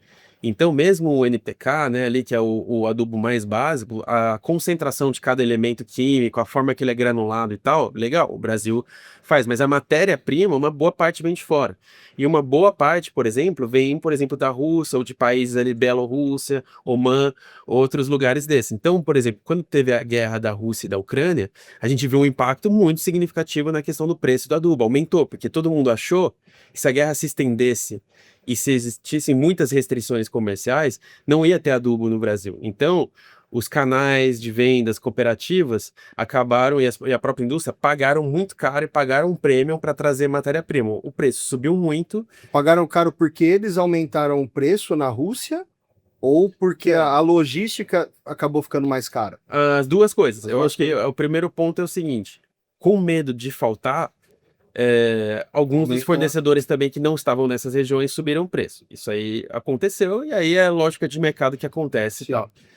Então, mesmo o NPK, né, ali que é o adubo mais básico, a concentração de cada elemento químico, a forma que ele é granulado e tal, legal, o Brasil faz, mas a matéria-prima, uma boa parte vem de fora. E uma boa parte, por exemplo, vem, por exemplo, da Rússia ou de países ali, Bielorrússia, Omã, outros lugares desses. Então, por exemplo, quando teve a guerra da Rússia e da Ucrânia, a gente viu um impacto muito significativo na questão do preço do adubo, aumentou, porque todo mundo achou que se a guerra se estendesse e se existissem muitas restrições comerciais, não ia ter adubo no Brasil. Então, os canais de vendas cooperativas acabaram, e a própria indústria pagaram muito caro e pagaram um prêmio para trazer matéria-prima. O preço subiu muito. Pagaram caro porque eles aumentaram o preço na Rússia ou porque a logística acabou ficando mais cara? As duas coisas. Eu acho que o primeiro ponto é o seguinte: com medo de faltar, alguns dos fornecedores também que não estavam nessas regiões subiram o preço. Isso aí aconteceu e aí é a lógica de mercado que acontece.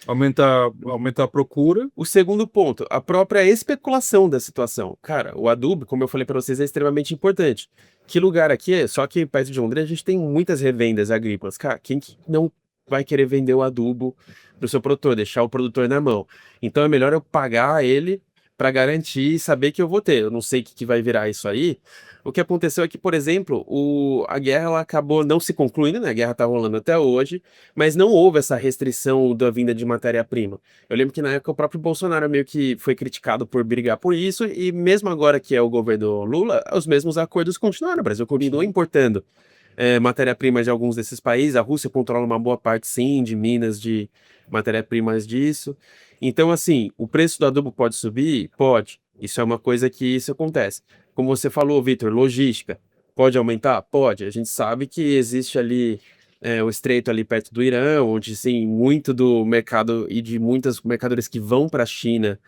Aumenta a procura. O segundo ponto, a própria especulação da situação. Cara, o adubo, como eu falei para vocês, é extremamente importante. Que lugar aqui é? Só que perto de Londrina a gente tem muitas revendas agrícolas. Cara, quem que não vai querer vender o adubo para o seu produtor, deixar o produtor na mão? Então é melhor eu pagar ele para garantir e saber que eu vou ter. Eu não sei o que vai virar isso aí. O que aconteceu é que, por exemplo, a guerra ela acabou não se concluindo, né? A guerra está rolando até hoje, mas não houve essa restrição da vinda de matéria-prima. Eu lembro que na época o próprio Bolsonaro meio que foi criticado por brigar por isso, e mesmo agora que é o governo Lula, os mesmos acordos continuaram. O Brasil continua importando matéria-prima de alguns desses países. A Rússia controla uma boa parte, sim, de minas de matéria-primas disso. Então, assim, o preço do adubo pode subir? Pode. Isso é uma coisa que isso acontece. Como você falou, Vitor, logística. Pode aumentar? Pode. A gente sabe que existe ali o estreito ali perto do Irã, onde, sim, muito do mercado e de muitas mercadorias que vão para a China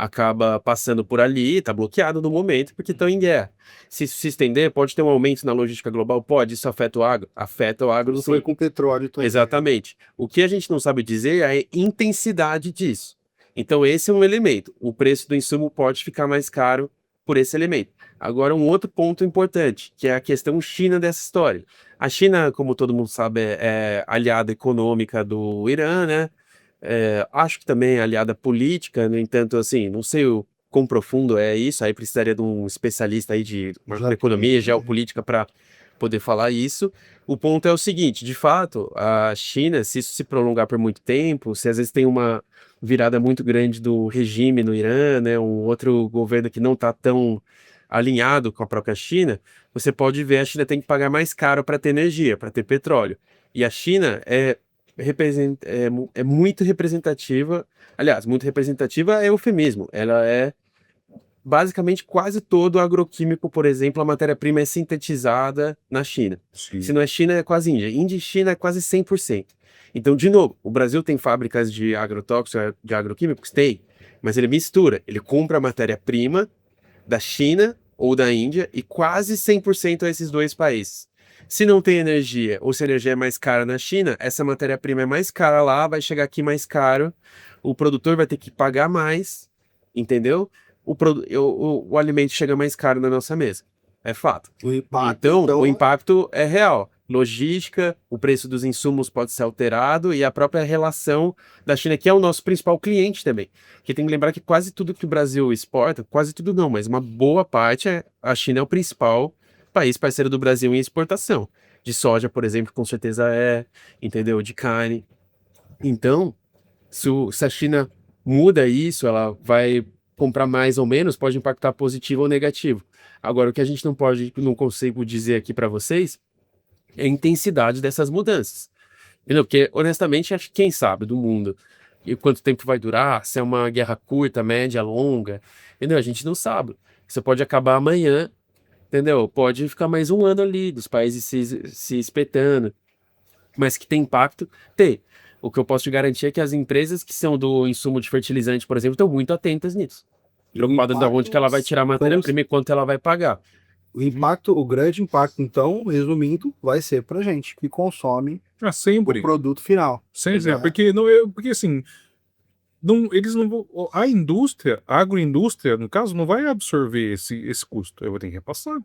acaba passando por ali, está bloqueado no momento porque estão em guerra. Se isso se estender, pode ter um aumento na logística global? Pode. Isso afeta o agro? Afeta o agro, Isso foi sim. com petróleo também. Exatamente. O que a gente não sabe dizer é a intensidade disso. Então, esse é um elemento. O preço do insumo pode ficar mais caro por esse elemento. Agora, um outro ponto importante, que é a questão China dessa história. A China, como todo mundo sabe, é aliada econômica do Irã, né? Acho que também é aliada política, no entanto, assim, não sei o quão profundo é isso, aí precisaria de um especialista aí de economia, geopolítica para poder falar isso. O ponto é o seguinte, de fato, a China, se isso se prolongar por muito tempo, se às vezes tem uma virada muito grande do regime no Irã, né, um outro governo que não está tão alinhado com a própria China, você pode ver a China tem que pagar mais caro para ter energia, para ter petróleo. E a China é muito representativa, aliás, muito representativa é eufemismo, ela é basicamente quase todo agroquímico, por exemplo, a matéria-prima é sintetizada na China. Sim. Se não é China, é quase Índia. Índia e China é quase 100%. Então, de novo, o Brasil tem fábricas de agrotóxicos, de agroquímicos? Tem, mas ele mistura, ele compra a matéria-prima da China ou da Índia e quase 100% a esses dois países. Se não tem energia, ou se a energia é mais cara na China, essa matéria-prima é mais cara lá, vai chegar aqui mais caro, o produtor vai ter que pagar mais, entendeu? O alimento chega mais caro na nossa mesa. É fato. O impacto, Então, o impacto é real. Logística, o preço dos insumos pode ser alterado e a própria relação da China, que é o nosso principal cliente também. Porque tem que lembrar que quase tudo que o Brasil exporta, quase tudo não, mas uma boa parte, a China é o principal país parceiro do Brasil em exportação. De soja, por exemplo, com certeza entendeu? De carne. Então, se a China muda isso, ela vai comprar mais ou menos, pode impactar positivo ou negativo. Agora, o que a gente não consigo dizer aqui para vocês é a intensidade dessas mudanças. Entendeu? Porque, honestamente, acho que quem sabe do mundo e quanto tempo vai durar, se é uma guerra curta, média, longa, entendeu? A gente não sabe. Isso pode acabar amanhã, entendeu? Pode ficar mais um ano ali, dos países se espetando, mas que tem impacto, tem. O que eu posso te garantir é que as empresas que são do insumo de fertilizante, por exemplo, estão muito atentas nisso. Preocupadas de onde que ela vai tirar a matéria-prima e quanto ela vai pagar. O impacto, o grande impacto, então, resumindo, vai ser pra gente que consome Sempre. o produto final. Sempre. Porque assim, eles não vão. A indústria, a agroindústria, no caso, não vai absorver esse custo. Eu vou ter que repassar.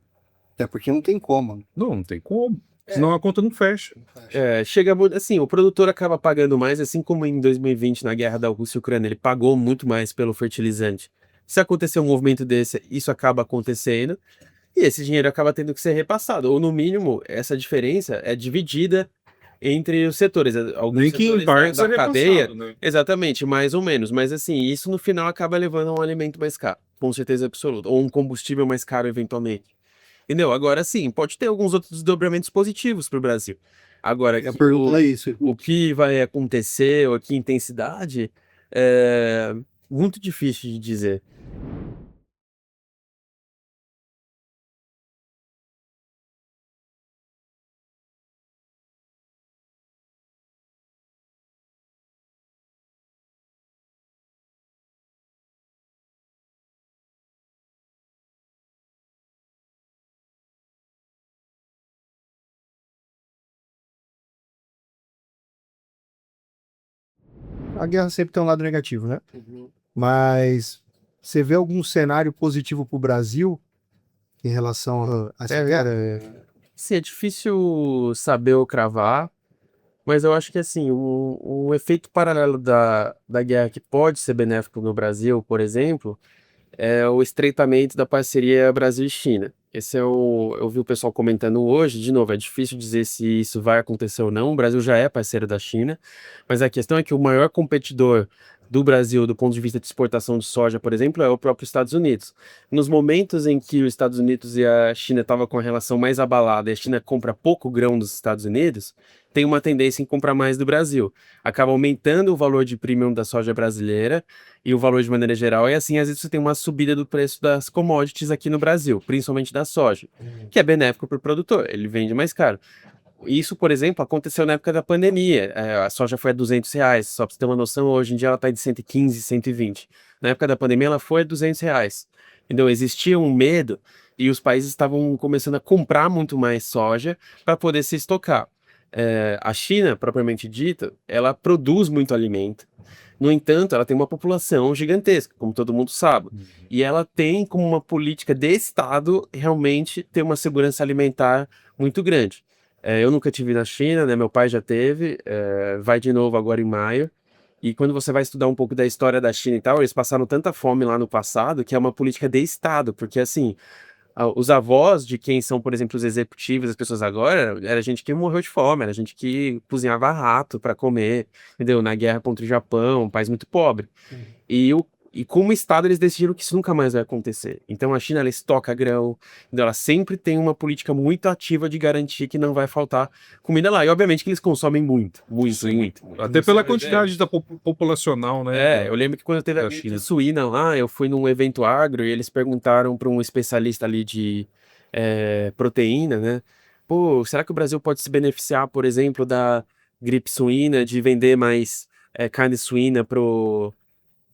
Até porque não tem como. Não tem como. Senão a conta não fecha. Assim, o produtor acaba pagando mais, assim como em 2020, na guerra da Rússia e Ucrânia, ele pagou muito mais pelo fertilizante. Se acontecer um movimento desse, isso acaba acontecendo, e esse dinheiro acaba tendo que ser repassado, ou no mínimo, essa diferença é dividida entre os setores. Alguns Nem que em setores da cadeia, né? exatamente, mais ou menos, mas assim, isso no final acaba levando a um alimento mais caro, com certeza absoluta, ou um combustível mais caro eventualmente. Entendeu? Agora sim, pode ter alguns outros desdobramentos positivos para o Brasil. Agora, A pergunta é isso. o que vai acontecer, ou que intensidade, é muito difícil de dizer. A guerra sempre tem um lado negativo, né? Mas você vê algum cenário positivo para o Brasil em relação a essa guerra? Sim, é difícil saber ou cravar, mas eu acho que assim, o efeito paralelo da guerra que pode ser benéfico no Brasil, por exemplo, é o estreitamento da parceria Brasil e China. Eu vi o pessoal comentando hoje, de novo, é difícil dizer se isso vai acontecer ou não. O Brasil já é parceiro da China, mas a questão é que o maior competidor do Brasil, do ponto de vista de exportação de soja, por exemplo, é o próprio Estados Unidos. Nos momentos em que os Estados Unidos e a China estavam com a relação mais abalada e a China compra pouco grão dos Estados Unidos, tem uma tendência em comprar mais do Brasil. Acaba aumentando o valor de premium da soja brasileira e o valor de maneira geral, e assim, às vezes você tem uma subida do preço das commodities aqui no Brasil, principalmente da soja, que é benéfico para o produtor, ele vende mais caro. Isso, por exemplo, aconteceu na época da pandemia. A soja foi a R$ 200, só para você ter uma noção, hoje em dia ela está de 115, 120. Na época da pandemia, ela foi a R$ 200. Então, existia um medo e os países estavam começando a comprar muito mais soja para poder se estocar. A China, propriamente dita, ela produz muito alimento. No entanto, ela tem uma população gigantesca, como todo mundo sabe. E ela tem como uma política de Estado realmente ter uma segurança alimentar muito grande. Eu nunca tive na China, né? Meu pai já teve, vai de novo agora em maio. E quando você vai estudar um pouco da história da China e tal, eles passaram tanta fome lá no passado que é uma política de Estado, porque assim, os avós de quem são, por exemplo, os executivos, as pessoas agora, era gente que morreu de fome, era gente que cozinhava rato para comer, entendeu? Na guerra contra o Japão, um país muito pobre. E como Estado, eles decidiram que isso nunca mais vai acontecer. Então a China, ela estoca grão, então ela sempre tem uma política muito ativa de garantir que não vai faltar comida lá. E obviamente que eles consomem muito, muito, Sim. muito, muito. Até pela quantidade da populacional, né? Eu lembro que quando teve a da gripe China. suína lá, eu fui num evento agro e eles perguntaram para um especialista ali de proteína, né? Pô, será que o Brasil pode se beneficiar, por exemplo, da gripe suína, de vender mais carne suína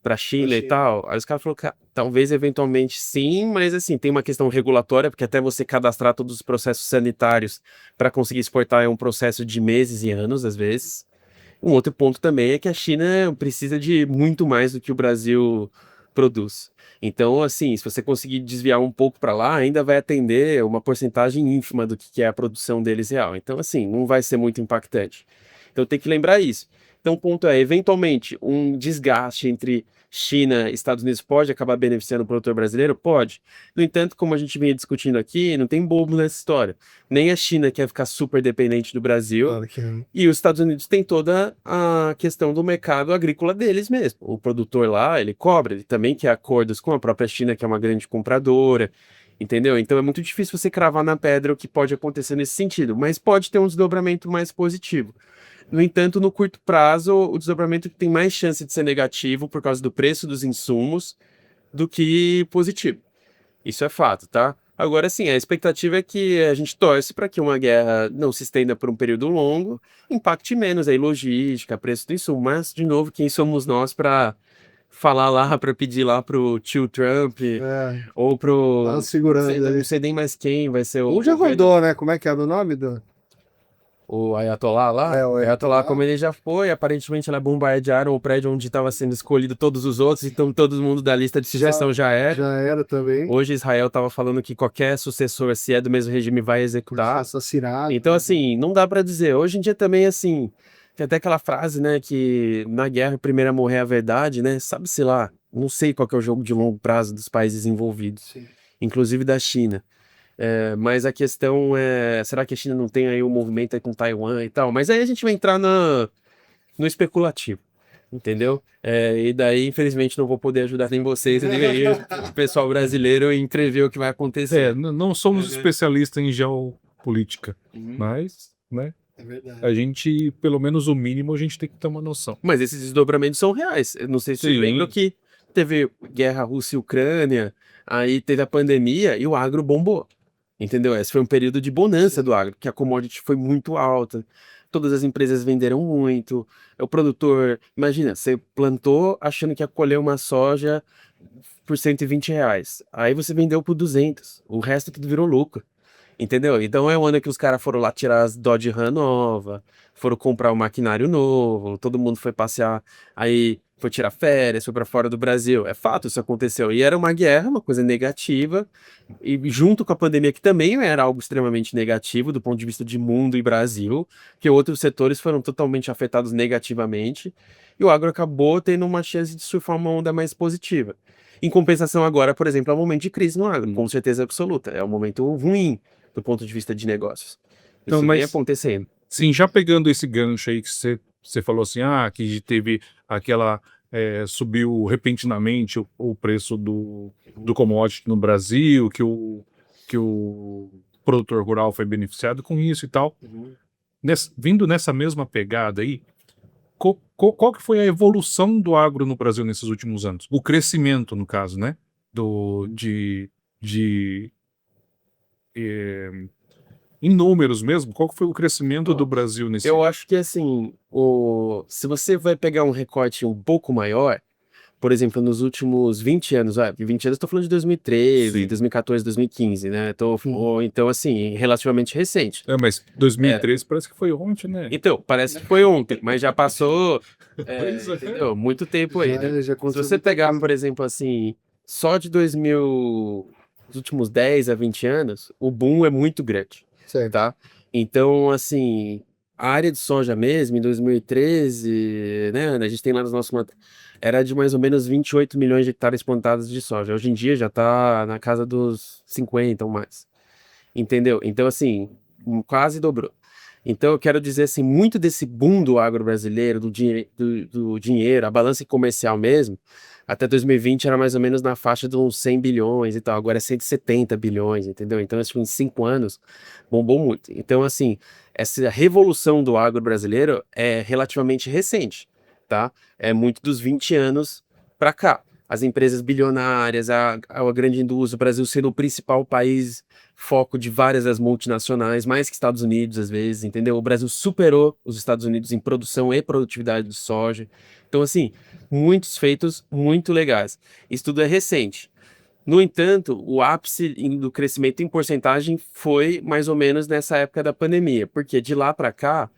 pra China e China. tal? Aí os caras falaram que talvez eventualmente sim, mas assim, tem uma questão regulatória, porque até você cadastrar todos os processos sanitários para conseguir exportar é um processo de meses e anos, às vezes. Um outro ponto também é que a China precisa de muito mais do que o Brasil produz. Então, assim, se você conseguir desviar um pouco para lá, ainda vai atender uma porcentagem ínfima do que é a produção deles real. Então, assim, não vai ser muito impactante. Então, tem que lembrar isso. Então, o ponto é, eventualmente, um desgaste entre China e Estados Unidos pode acabar beneficiando o produtor brasileiro? Pode. No entanto, como a gente vinha discutindo aqui, não tem bobo nessa história. Nem a China quer ficar super dependente do Brasil, Claro que não. e os Estados Unidos têm toda a questão do mercado agrícola deles mesmo. O produtor lá, ele cobra, ele também quer acordos com a própria China, que é uma grande compradora, entendeu? Então é muito difícil você cravar na pedra o que pode acontecer nesse sentido, mas pode ter um desdobramento mais positivo. No entanto, no curto prazo, o desdobramento tem mais chance de ser negativo por causa do preço dos insumos do que positivo. Isso é fato, tá? Agora sim, a expectativa é que a gente torce para que uma guerra não se estenda por um período longo, impacte menos aí logística, preço do insumo, mas de novo, quem somos nós para falar lá, para pedir lá pro tio Trump ou pro Tá segurando não ali. sei nem mais quem vai ser o Um já governo. rodou, né? Como é que era o nome do? O Ayatollah lá, O o Ayatollah, Ayatollah. como ele já foi, aparentemente ela bombardearam o prédio onde estava sendo escolhido todos os outros, então todo mundo da lista de sucessão já era. Já era também. Hoje Israel estava falando que qualquer sucessor, se é do mesmo regime, vai executar. Assassinado. Então, assim, não dá para dizer. Hoje em dia também, assim, tem até aquela frase, né, que na guerra o primeiro a morrer é a verdade, né? Sabe-se lá, não sei qual que é o jogo de longo prazo dos países envolvidos, Sim. inclusive da China. Mas a questão é, será que a China não tem aí um movimento aí com Taiwan e tal? Mas aí a gente vai entrar no especulativo, entendeu? E daí, infelizmente, não vou poder ajudar nem vocês, nem o pessoal brasileiro em prever o que vai acontecer. Não somos especialistas em geopolítica, mas, né, É verdade. a gente, pelo menos o mínimo, a gente tem que ter uma noção. Mas esses desdobramentos são reais. Eu não sei se vocês Sim. lembram que teve guerra Rússia e Ucrânia, aí teve a pandemia e o agro bombou. Entendeu? Esse foi um período de bonança do agro, que a commodity foi muito alta, todas as empresas venderam muito. O produtor, imagina, você plantou achando que ia colher uma soja por R$ 120. Aí você vendeu por 200. O resto tudo virou lucro. Entendeu? Então é o ano que os caras foram lá tirar as Dodge Ram nova, foram comprar um maquinário novo, todo mundo foi passear, aí foi tirar férias, foi para fora do Brasil. É fato, isso aconteceu. E era uma guerra, uma coisa negativa, e junto com a pandemia, que também era algo extremamente negativo do ponto de vista de mundo e Brasil, que outros setores foram totalmente afetados negativamente, e o agro acabou tendo uma chance de surfar uma onda mais positiva. Em compensação agora, por exemplo, é um momento de crise no agro, com certeza absoluta. É um momento ruim do ponto de vista de negócios. Então, Isso mas- vem acontecendo. Sim, já pegando esse gancho aí que você falou assim, que teve aquela, subiu repentinamente o preço do commodity no Brasil, que o produtor rural foi beneficiado com isso e tal. Vindo nessa mesma pegada aí, qual que foi a evolução do agro no Brasil nesses últimos anos? O crescimento, no caso, né? Em números mesmo, qual que foi o crescimento do Brasil Eu acho que assim, se você vai pegar um recorte um pouco maior, por exemplo, nos últimos 20 anos, 20 anos, estou falando de 2013, Sim. 2014, 2015, né? Então, assim, relativamente recente. Mas 2013 parece que foi ontem, né? Então, parece que foi ontem, mas já passou, Pois é. entendeu? Muito tempo aí, né? Já Se você pegar, por exemplo, assim, só de 2000, os últimos 10 a 20 anos, o boom é muito grande, Certo. tá? Então, assim, a área de soja mesmo, em 2013, né, Ana, a gente tem lá nos nossos era de mais ou menos 28 milhões de hectares plantados de soja. Hoje em dia já tá na casa dos 50 ou mais. Entendeu? Então, assim, quase dobrou. Então, eu quero dizer assim, muito desse boom do agro brasileiro, do dinheiro, a balança comercial mesmo, até 2020 era mais ou menos na faixa de uns 100 bilhões e tal, agora é 170 bilhões, entendeu? Então, acho que em 5 anos bombou muito. Então, assim, essa revolução do agro brasileiro é relativamente recente, tá? É muito dos 20 anos para cá. As empresas bilionárias, a grande indústria, o Brasil sendo o principal país foco de várias das multinacionais, mais que Estados Unidos às vezes, entendeu? O Brasil superou os Estados Unidos em produção e produtividade de soja. Então, assim, muitos feitos muito legais. Isso tudo é recente. No entanto, o ápice do crescimento em porcentagem foi mais ou menos nessa época da pandemia, porque de lá para cá,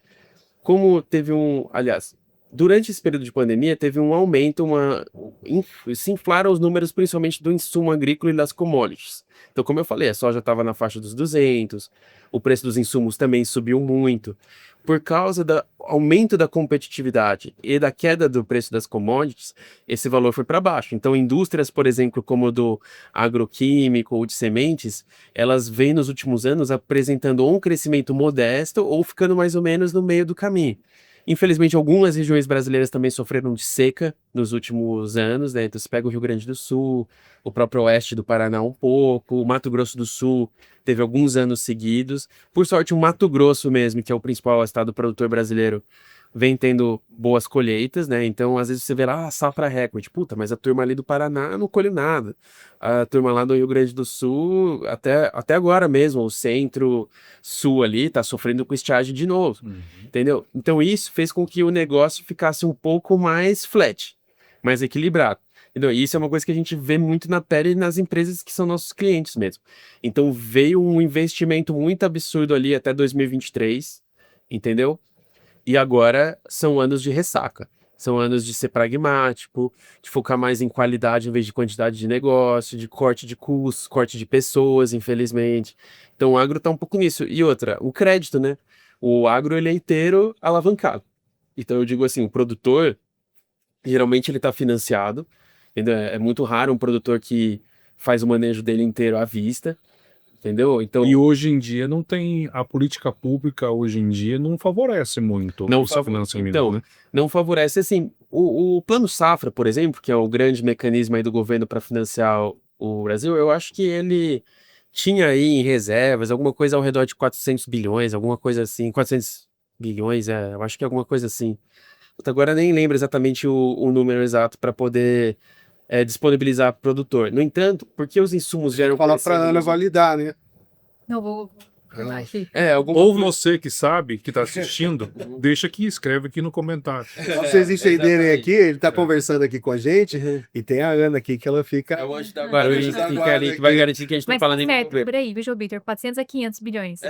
como teve aliás, durante esse período de pandemia, teve um aumento, se inflaram os números principalmente do insumo agrícola e das commodities. Então, como eu falei, a soja estava na faixa dos 200, o preço dos insumos também subiu muito. Por causa do aumento da competitividade e da queda do preço das commodities, esse valor foi para baixo. Então, indústrias, por exemplo, como do agroquímico ou de sementes, elas vêm nos últimos anos apresentando ou um crescimento modesto ou ficando mais ou menos no meio do caminho. Infelizmente, algumas regiões brasileiras também sofreram de seca nos últimos anos, né? Então, você pega o Rio Grande do Sul, o próprio oeste do Paraná um pouco, o Mato Grosso do Sul teve alguns anos seguidos. Por sorte, o Mato Grosso mesmo, que é o principal estado produtor brasileiro, vem tendo boas colheitas, né? Então, às vezes você vê lá, safra recorde. Puta, mas a turma ali do Paraná não colheu nada. A turma lá do Rio Grande do Sul, até agora mesmo, o centro-sul ali, tá sofrendo com estiagem de novo. Entendeu? Então, isso fez com que o negócio ficasse um pouco mais flat, mais equilibrado. Entendeu? E isso é uma coisa que a gente vê muito na pele nas empresas que são nossos clientes mesmo. Então, veio um investimento muito absurdo ali até 2023, entendeu? E agora são anos de ressaca. São anos de ser pragmático, de focar mais em qualidade em vez de quantidade de negócio, de corte de custos, corte de pessoas, infelizmente. Então o agro tá um pouco nisso. E outra, o crédito, né? O agro ele é inteiro alavancado. Então eu digo assim, o produtor, geralmente ele está financiado. Entendeu? É muito raro um produtor que faz o manejo dele inteiro à vista. Entendeu? Então, E hoje em dia não tem. A política pública hoje em dia não favorece muito não esse financiamento, então, né? não favorece assim. O Plano Safra, por exemplo, que é o grande mecanismo aí do governo para financiar o Brasil, eu acho que ele tinha aí em reservas alguma coisa ao redor de 400 bilhões, alguma coisa assim, 400 bilhões, eu acho que é alguma coisa assim. Puta, agora nem lembro exatamente o número exato para poder disponibilizar para o produtor. No entanto, porque os insumos vieram Falar para crescendo Ana validar, né? Não, vou guardar aqui. Ou você que sabe, que está assistindo, deixa aqui, escreve aqui no comentário. Pra vocês entenderem aqui, ele tá É. conversando aqui com a gente e tem a Ana aqui que ela fica. É o anjo da guarda, O anjo da guarda que vai garantir que a gente não Mas fala tá nem certo, problema. peraí, João Vitor, 400 a 500 bilhões.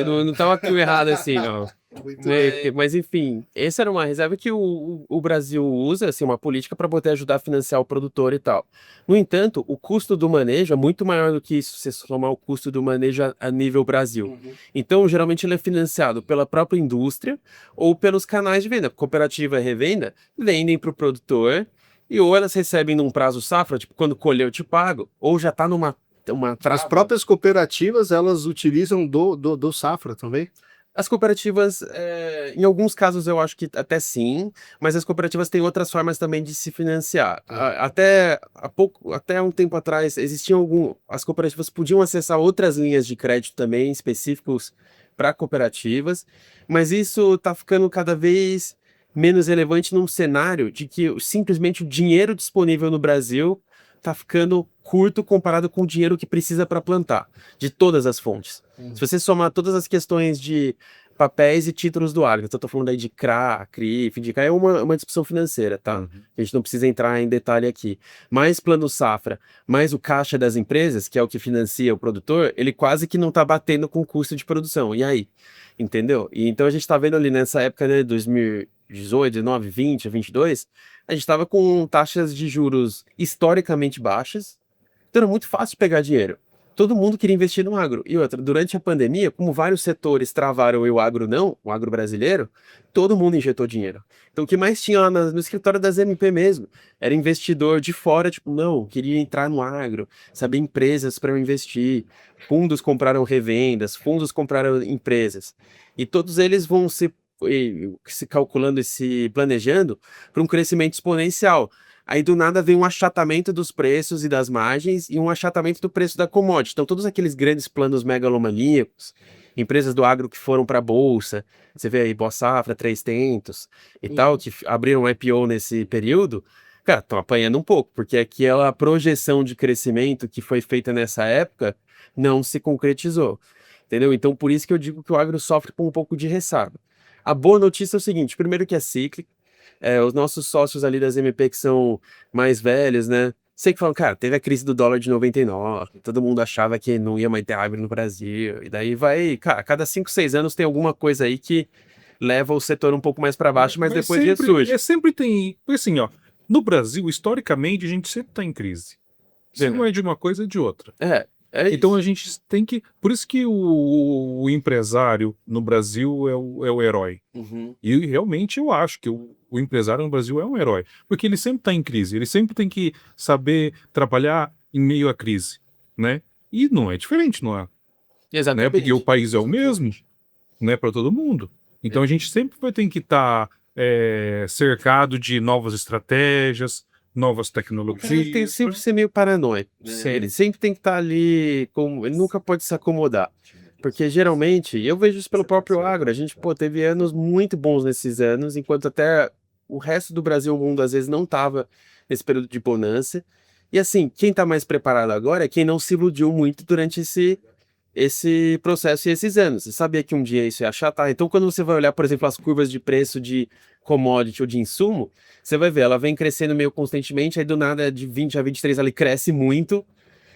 Não tava tão errado assim, não. Muito Né, bem. mas enfim, essa era uma reserva que o Brasil usa, assim, uma política para poder ajudar a financiar o produtor e tal. No entanto, o custo do manejo é muito maior do que isso, se somar o custo do manejo a nível Brasil. Então, geralmente ele é financiado pela própria indústria ou pelos canais de venda. Cooperativa e revenda vendem para o produtor e ou elas recebem num prazo safra, tipo, quando colher eu te pago, ou já está numa As trava. próprias cooperativas, elas utilizam do Safra também? As cooperativas, em alguns casos eu acho que até sim, mas as cooperativas têm outras formas também de se financiar. Até um tempo atrás, as cooperativas podiam acessar outras linhas de crédito também, específicos para cooperativas, mas isso está ficando cada vez menos relevante num cenário de que simplesmente o dinheiro disponível no Brasil está ficando curto comparado com o dinheiro que precisa para plantar, de todas as fontes. Se você somar todas as questões de papéis e títulos do agro. Então, eu tô falando aí de CRA, CRI, FINDICA, é uma discussão financeira, tá? A gente não precisa entrar em detalhe aqui. Mais plano safra, mais o caixa das empresas, que é o que financia o produtor, ele quase que não tá batendo com o custo de produção. E aí? Entendeu? E então a gente tá vendo ali nessa época, né, 2018, 19, 20, 22, a gente tava com taxas de juros historicamente baixas, então era muito fácil pegar dinheiro. Todo mundo queria investir no agro. E outra, durante a pandemia, como vários setores travaram e o agro não, o agro brasileiro, todo mundo injetou dinheiro. Então o que mais tinha lá no escritório das MP mesmo, era investidor de fora, tipo, não, queria entrar no agro, saber empresas para eu investir. Fundos compraram revendas, fundos compraram empresas. E todos eles vão se calculando e se planejando para um crescimento exponencial. Aí do nada vem um achatamento dos preços e das margens e um achatamento do preço da commodity. Então todos aqueles grandes planos megalomaníacos, empresas do agro que foram para a bolsa, você vê aí Boa Safra, Três Tentos e tal, que abriram um IPO nesse período, cara, estão apanhando um pouco, porque aquela projeção de crescimento que foi feita nessa época não se concretizou, entendeu? Então por isso que eu digo que o agro sofre com um pouco de ressaca. A boa notícia é o seguinte, primeiro que é cíclico, os nossos sócios ali das MP que são mais velhos, né? Sei que falam, cara, teve a crise do dólar de 99, todo mundo achava que não ia mais ter agro no Brasil, e daí vai, cara, a cada 5, 6 anos tem alguma coisa aí que leva o setor um pouco mais para baixo, mas depois sempre, ressurge. sempre tem, porque assim, ó, no Brasil, historicamente, a gente sempre tá em crise. Se não é de uma coisa, é de outra. Então Isso. a gente tem que. Por isso que o empresário no Brasil é o herói. Uhum. E realmente eu acho que o empresário no Brasil é um herói. Porque ele sempre está em crise, ele sempre tem que saber trabalhar em meio à crise, né? E não é diferente, não é? Né? Exatamente. Porque o país é o mesmo, né, para todo mundo. Então a gente sempre vai ter que estar cercado de novas estratégias, novas tecnologias. Ele tem sempre que ser meio paranoico. Ele sempre tem que estar ali, ele nunca pode se acomodar. Porque geralmente, eu vejo isso pelo próprio agro, a gente teve anos muito bons nesses anos, enquanto até o resto do Brasil, o mundo às vezes não estava nesse período de bonança. E assim, quem está mais preparado agora é quem não se iludiu muito durante esse processo e esses anos. Você sabia que um dia isso ia achatar? Então, quando você vai olhar, por exemplo, as curvas de preço de commodity ou de insumo, você vai ver, ela vem crescendo meio constantemente, aí do nada de 20 a 23 ela cresce muito,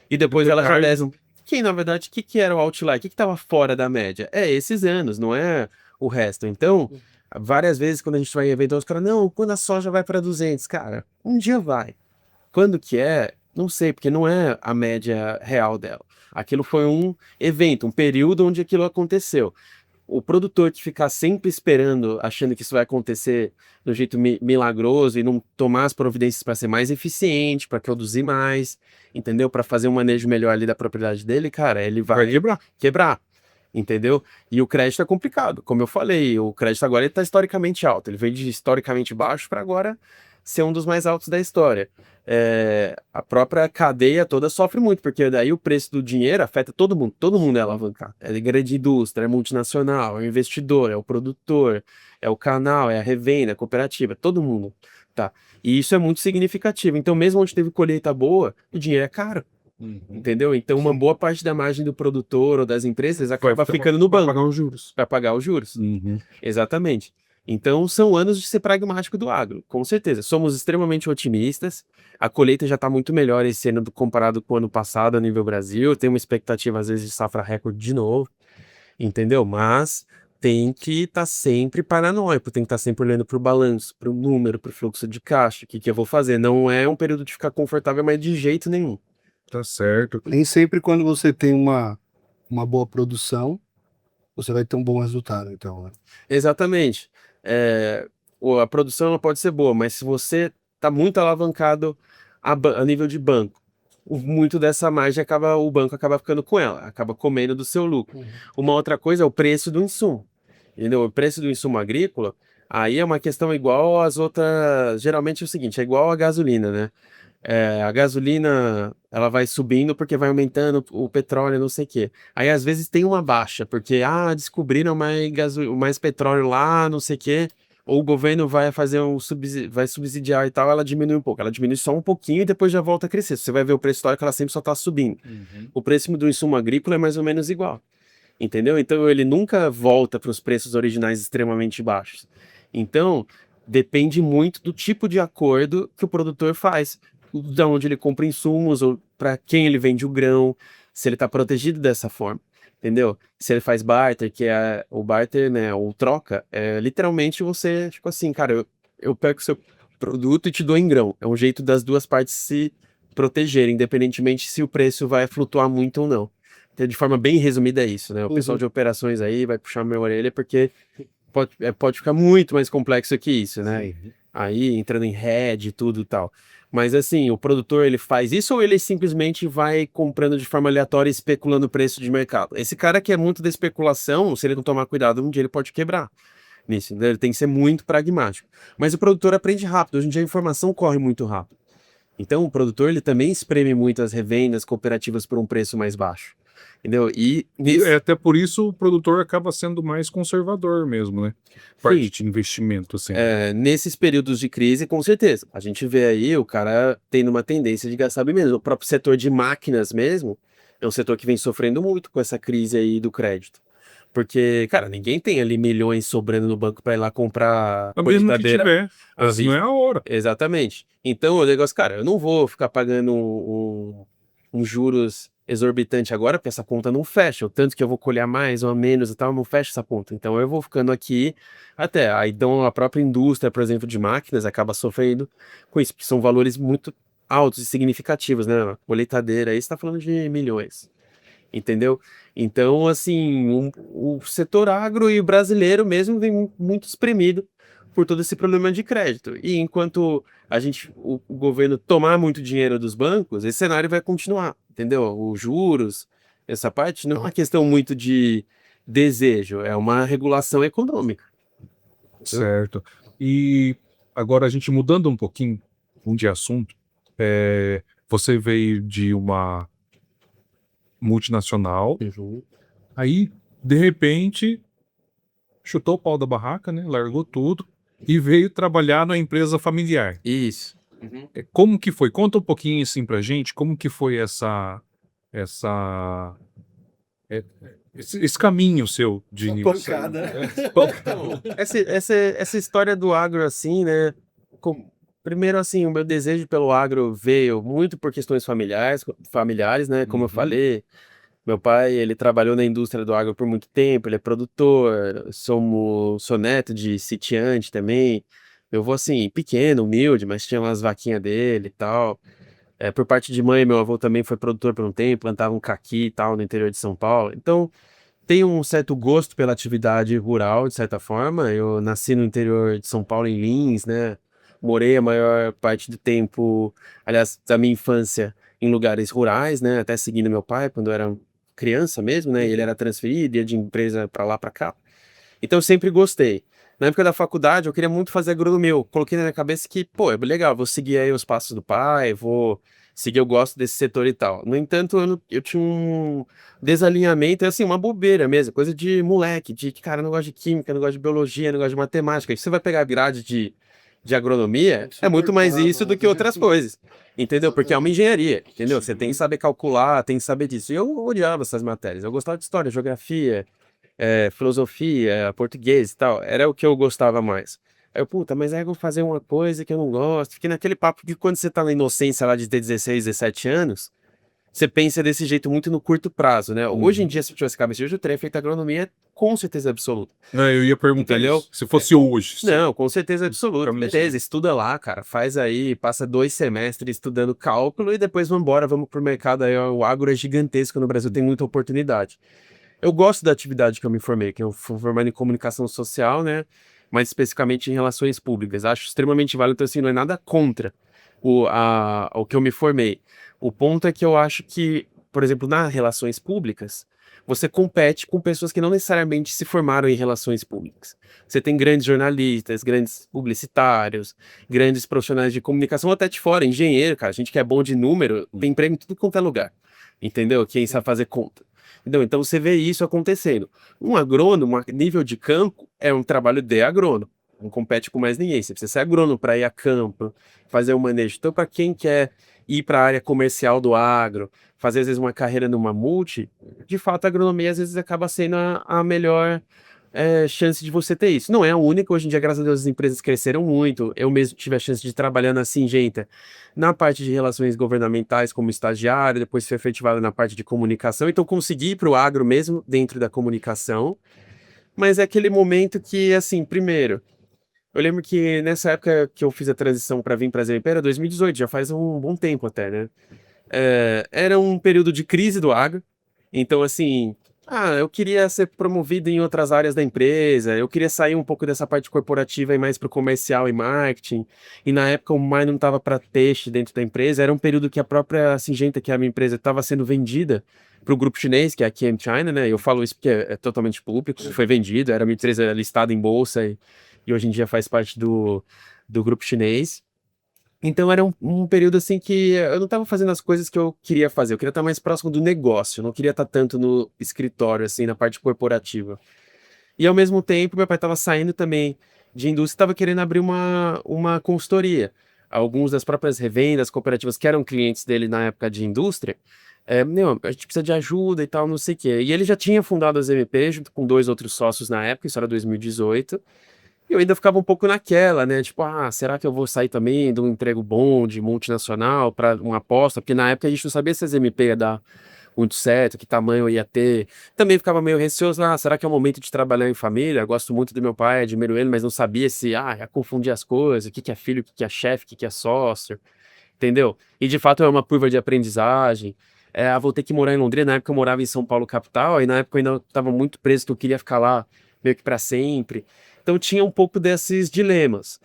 e depois ela já desce. Que, na verdade, o que era o outlier? O que estava fora da média? É esses anos, não é o resto. Então, várias vezes quando a gente vai em evento, os caras, não, quando a soja vai para 200, cara, um dia vai. Quando que é? Não sei, porque não é a média real dela. Aquilo foi um evento, um período onde aquilo aconteceu. O produtor que ficar sempre esperando, achando que isso vai acontecer do jeito milagroso e não tomar as providências para ser mais eficiente, para produzir mais, entendeu? Para fazer um manejo melhor ali da propriedade dele, cara, ele vai quebrar, entendeu? E o crédito é complicado, como eu falei, o crédito agora está historicamente alto, ele veio de historicamente baixo para agora ser um dos mais altos da história. A própria cadeia toda sofre muito, porque daí o preço do dinheiro afeta todo mundo é alavancado. É a grande indústria, é multinacional, é o investidor, é o produtor, é o canal, é a revenda, a cooperativa, todo mundo, tá? E isso é muito significativo. Então, mesmo onde teve colheita boa, o dinheiro é caro, entendeu? Então, uma boa parte da margem do produtor ou das empresas acaba ficando no banco. Para pagar os juros. Para pagar os juros. Exatamente. Então, são anos de ser pragmático do agro, com certeza. Somos extremamente otimistas. A colheita já está muito melhor esse ano comparado com o ano passado a nível Brasil. Tem uma expectativa, às vezes, de safra recorde de novo, entendeu? Mas tem que estar sempre paranoico, tem que estar sempre olhando para o balanço, para o número, para o fluxo de caixa. O que eu vou fazer? Não é um período de ficar confortável, mas de jeito nenhum. Tá certo. Nem sempre quando você tem uma boa produção, você vai ter um bom resultado, então, né? Exatamente. A produção ela pode ser boa, mas se você está muito alavancado a nível de banco, muito dessa margem o banco acaba ficando com ela, acaba comendo do seu lucro. Uma outra coisa é o preço do insumo, entendeu? O preço do insumo agrícola, aí é uma questão igual às outras, geralmente é o seguinte, é igual a gasolina, né? A gasolina, ela vai subindo porque vai aumentando o petróleo, não sei o quê. Aí, às vezes, tem uma baixa, porque, descobriram mais petróleo lá, não sei o quê, ou o governo vai fazer vai subsidiar e tal, ela diminui um pouco. Ela diminui só um pouquinho e depois já volta a crescer. Você vai ver o preço histórico, ela sempre só está subindo. O preço do insumo agrícola é mais ou menos igual. entendeu? Então ele nunca volta para os preços originais extremamente baixos. Então depende muito do tipo de acordo que o produtor faz, de onde ele compra insumos ou para quem ele vende o grão, se ele está protegido dessa forma. Entendeu? Se ele faz barter, que é o barter, né, ou troca, é literalmente você, tipo assim, cara, eu pego o seu produto e te dou em grão. É um jeito das duas partes se protegerem, independentemente se o preço vai flutuar muito ou não. Então, de forma bem resumida é isso, né? O pessoal de operações aí vai puxar minha orelha porque pode ficar muito mais complexo que isso, né? Aí entrando em head e tudo e tal. Mas assim, o produtor ele faz isso ou ele simplesmente vai comprando de forma aleatória e especulando o preço de mercado? Esse cara que é muito da especulação, se ele não tomar cuidado, um dia ele pode quebrar nisso, né? Ele tem que ser muito pragmático. Mas o produtor aprende rápido, hoje em dia a informação corre muito rápido. Então o produtor ele também espreme muito as revendas cooperativas por um preço mais baixo. Entendeu? E É até por isso o produtor acaba sendo mais conservador mesmo, né? Parte de investimento, assim. nesses períodos de crise, com certeza. A gente vê aí o cara tendo uma tendência de gastar bem menos. O próprio setor de máquinas mesmo é um setor que vem sofrendo muito com essa crise aí do crédito. Porque, cara, ninguém tem ali milhões sobrando no banco para ir lá comprar Mesmo que colheitadeira. tiver, mas não é a hora. Exatamente. Então, o negócio, cara, eu não vou ficar pagando um juros exorbitante agora, porque essa conta não fecha. O tanto que eu vou colher a mais ou a menos e tal, não fecha essa conta. Então, eu vou ficando aqui até. Aí, então, a própria indústria, por exemplo, de máquinas acaba sofrendo com isso, porque são valores muito altos e significativos, né? A colheitadeira aí, você está falando de milhões. Entendeu? Então, assim, o setor agro e o brasileiro mesmo vem muito espremido por todo esse problema de crédito. E enquanto o governo tomar muito dinheiro dos bancos, esse cenário vai continuar, entendeu? Os juros, essa parte não é uma questão muito de desejo, é uma regulação econômica. Certo. E agora a gente mudando um pouquinho de assunto, você veio de uma multinacional, aí de repente chutou o pau da barraca, né? Largou tudo e veio trabalhar numa empresa familiar. Isso. Como que foi? Conta um pouquinho assim pra gente, como que foi esse caminho seu de Pancada. Então, essa história do agro, assim, né? Primeiro, assim, o meu desejo pelo agro veio muito por questões familiares, né? Como eu falei, meu pai, ele trabalhou na indústria do agro por muito tempo, ele é produtor, sou neto de sitiante também. Eu vou, assim, pequeno, humilde, mas tinha umas vaquinhas dele e tal. Por parte de mãe, meu avô também foi produtor por um tempo, plantava um caqui e tal no interior de São Paulo. Então, tenho um certo gosto pela atividade rural, de certa forma. Eu nasci no interior de São Paulo, em Lins, né? Morei a maior parte do tempo, aliás, da minha infância, em lugares rurais, né? Até seguindo meu pai, quando eu era criança mesmo, né? Ele era transferido, ia de empresa para lá, para cá. Então, eu sempre gostei. Na época da faculdade, eu queria muito fazer agronomia. Eu coloquei na minha cabeça que, pô, é legal, vou seguir aí os passos do pai, vou seguir, eu gosto desse setor e tal. No entanto, eu tinha um desalinhamento, assim, uma bobeira mesmo, coisa de moleque, de que, cara, eu não gosto de química, não gosto de biologia, não gosto de matemática. E você vai pegar a grade de agronomia, é muito mais isso do que outras coisas, entendeu? Porque é uma engenharia, entendeu? Você tem que saber calcular, tem que saber disso. E eu odiava essas matérias. Eu gostava de história, geografia, filosofia, português e tal, era o que eu gostava mais. Aí eu, puta, mas aí eu vou fazer uma coisa que eu não gosto. Fiquei naquele papo que quando você tá na inocência lá de ter 16, 17 anos, você pensa desse jeito muito no curto prazo, né? Hoje em dia, se eu tivesse cabeça hoje, eu teria feito agronomia com certeza absoluta. Eu ia perguntar Entendeu? isso, se fosse hoje. Não, com certeza absoluta. Beleza, estuda lá, cara. Faz aí, passa 2 semestres estudando cálculo e depois vambora, vamos pro mercado aí. O agro é gigantesco no Brasil, tem muita oportunidade. Eu gosto da atividade que eu me formei, que eu fui formado em comunicação social, né? Mais especificamente em relações públicas. Acho extremamente válido, então assim, não é nada contra o que eu me formei. O ponto é que eu acho que, por exemplo, nas relações públicas, você compete com pessoas que não necessariamente se formaram em relações públicas. Você tem grandes jornalistas, grandes publicitários, grandes profissionais de comunicação, até de fora, engenheiro, cara, gente que é bom de número, tem emprego em tudo quanto é lugar, entendeu? Quem sabe fazer conta. Entendeu? Então você vê isso acontecendo. Um agrônomo, a nível de campo, é um trabalho de agrônomo. Não compete com mais ninguém. Você precisa ser agrônomo para ir a campo, fazer o manejo. Então, para quem quer ir para a área comercial do agro, fazer às vezes uma carreira numa multi, de fato a agronomia às vezes acaba sendo a melhor chance de você ter isso. Não é a única, hoje em dia, graças a Deus, as empresas cresceram muito. Eu mesmo tive a chance de trabalhar na Syngenta, na parte de relações governamentais como estagiário, depois fui efetivado na parte de comunicação, então consegui ir para o agro mesmo dentro da comunicação, mas é aquele momento que, assim, primeiro, eu lembro que nessa época que eu fiz a transição para vir para a ZMP era 2018, já faz um bom tempo até, né? Era um período de crise do agro, então assim, eu queria ser promovido em outras áreas da empresa, eu queria sair um pouco dessa parte corporativa e mais para o comercial e marketing, e na época o mar não estava para peixe dentro da empresa, era um período que a própria Syngenta, que é a minha empresa, estava sendo vendida para o grupo chinês, que é a QM China, né? Eu falo isso porque é totalmente público, foi vendido, era uma empresa listada em bolsa e hoje em dia faz parte do grupo chinês. Então era um período assim que eu não estava fazendo as coisas que eu queria fazer, eu queria estar mais próximo do negócio, eu não queria estar tanto no escritório, assim, na parte corporativa. E ao mesmo tempo, meu pai estava saindo também de indústria e estava querendo abrir uma consultoria. Alguns das próprias revendas cooperativas que eram clientes dele na época de indústria, meu, a gente precisa de ajuda e tal, não sei o quê. E ele já tinha fundado as MP junto com 2 outros sócios na época, isso era 2018. E eu ainda ficava um pouco naquela, né? Tipo, será que eu vou sair também de um emprego bom de multinacional para uma aposta? Porque na época a gente não sabia se as MP ia dar muito certo, que tamanho eu ia ter. Também ficava meio receoso, será que é o momento de trabalhar em família? Eu gosto muito do meu pai, admiro ele, mas não sabia se, ia confundir as coisas, o que que é filho, o que que é chefe, o que que é sócio, entendeu? E de fato é uma curva de aprendizagem. Vou ter que morar em Londrina, na época eu morava em São Paulo, capital, e na época eu ainda estava muito preso, que eu queria ficar lá meio que para sempre. Então tinha um pouco desses dilemas.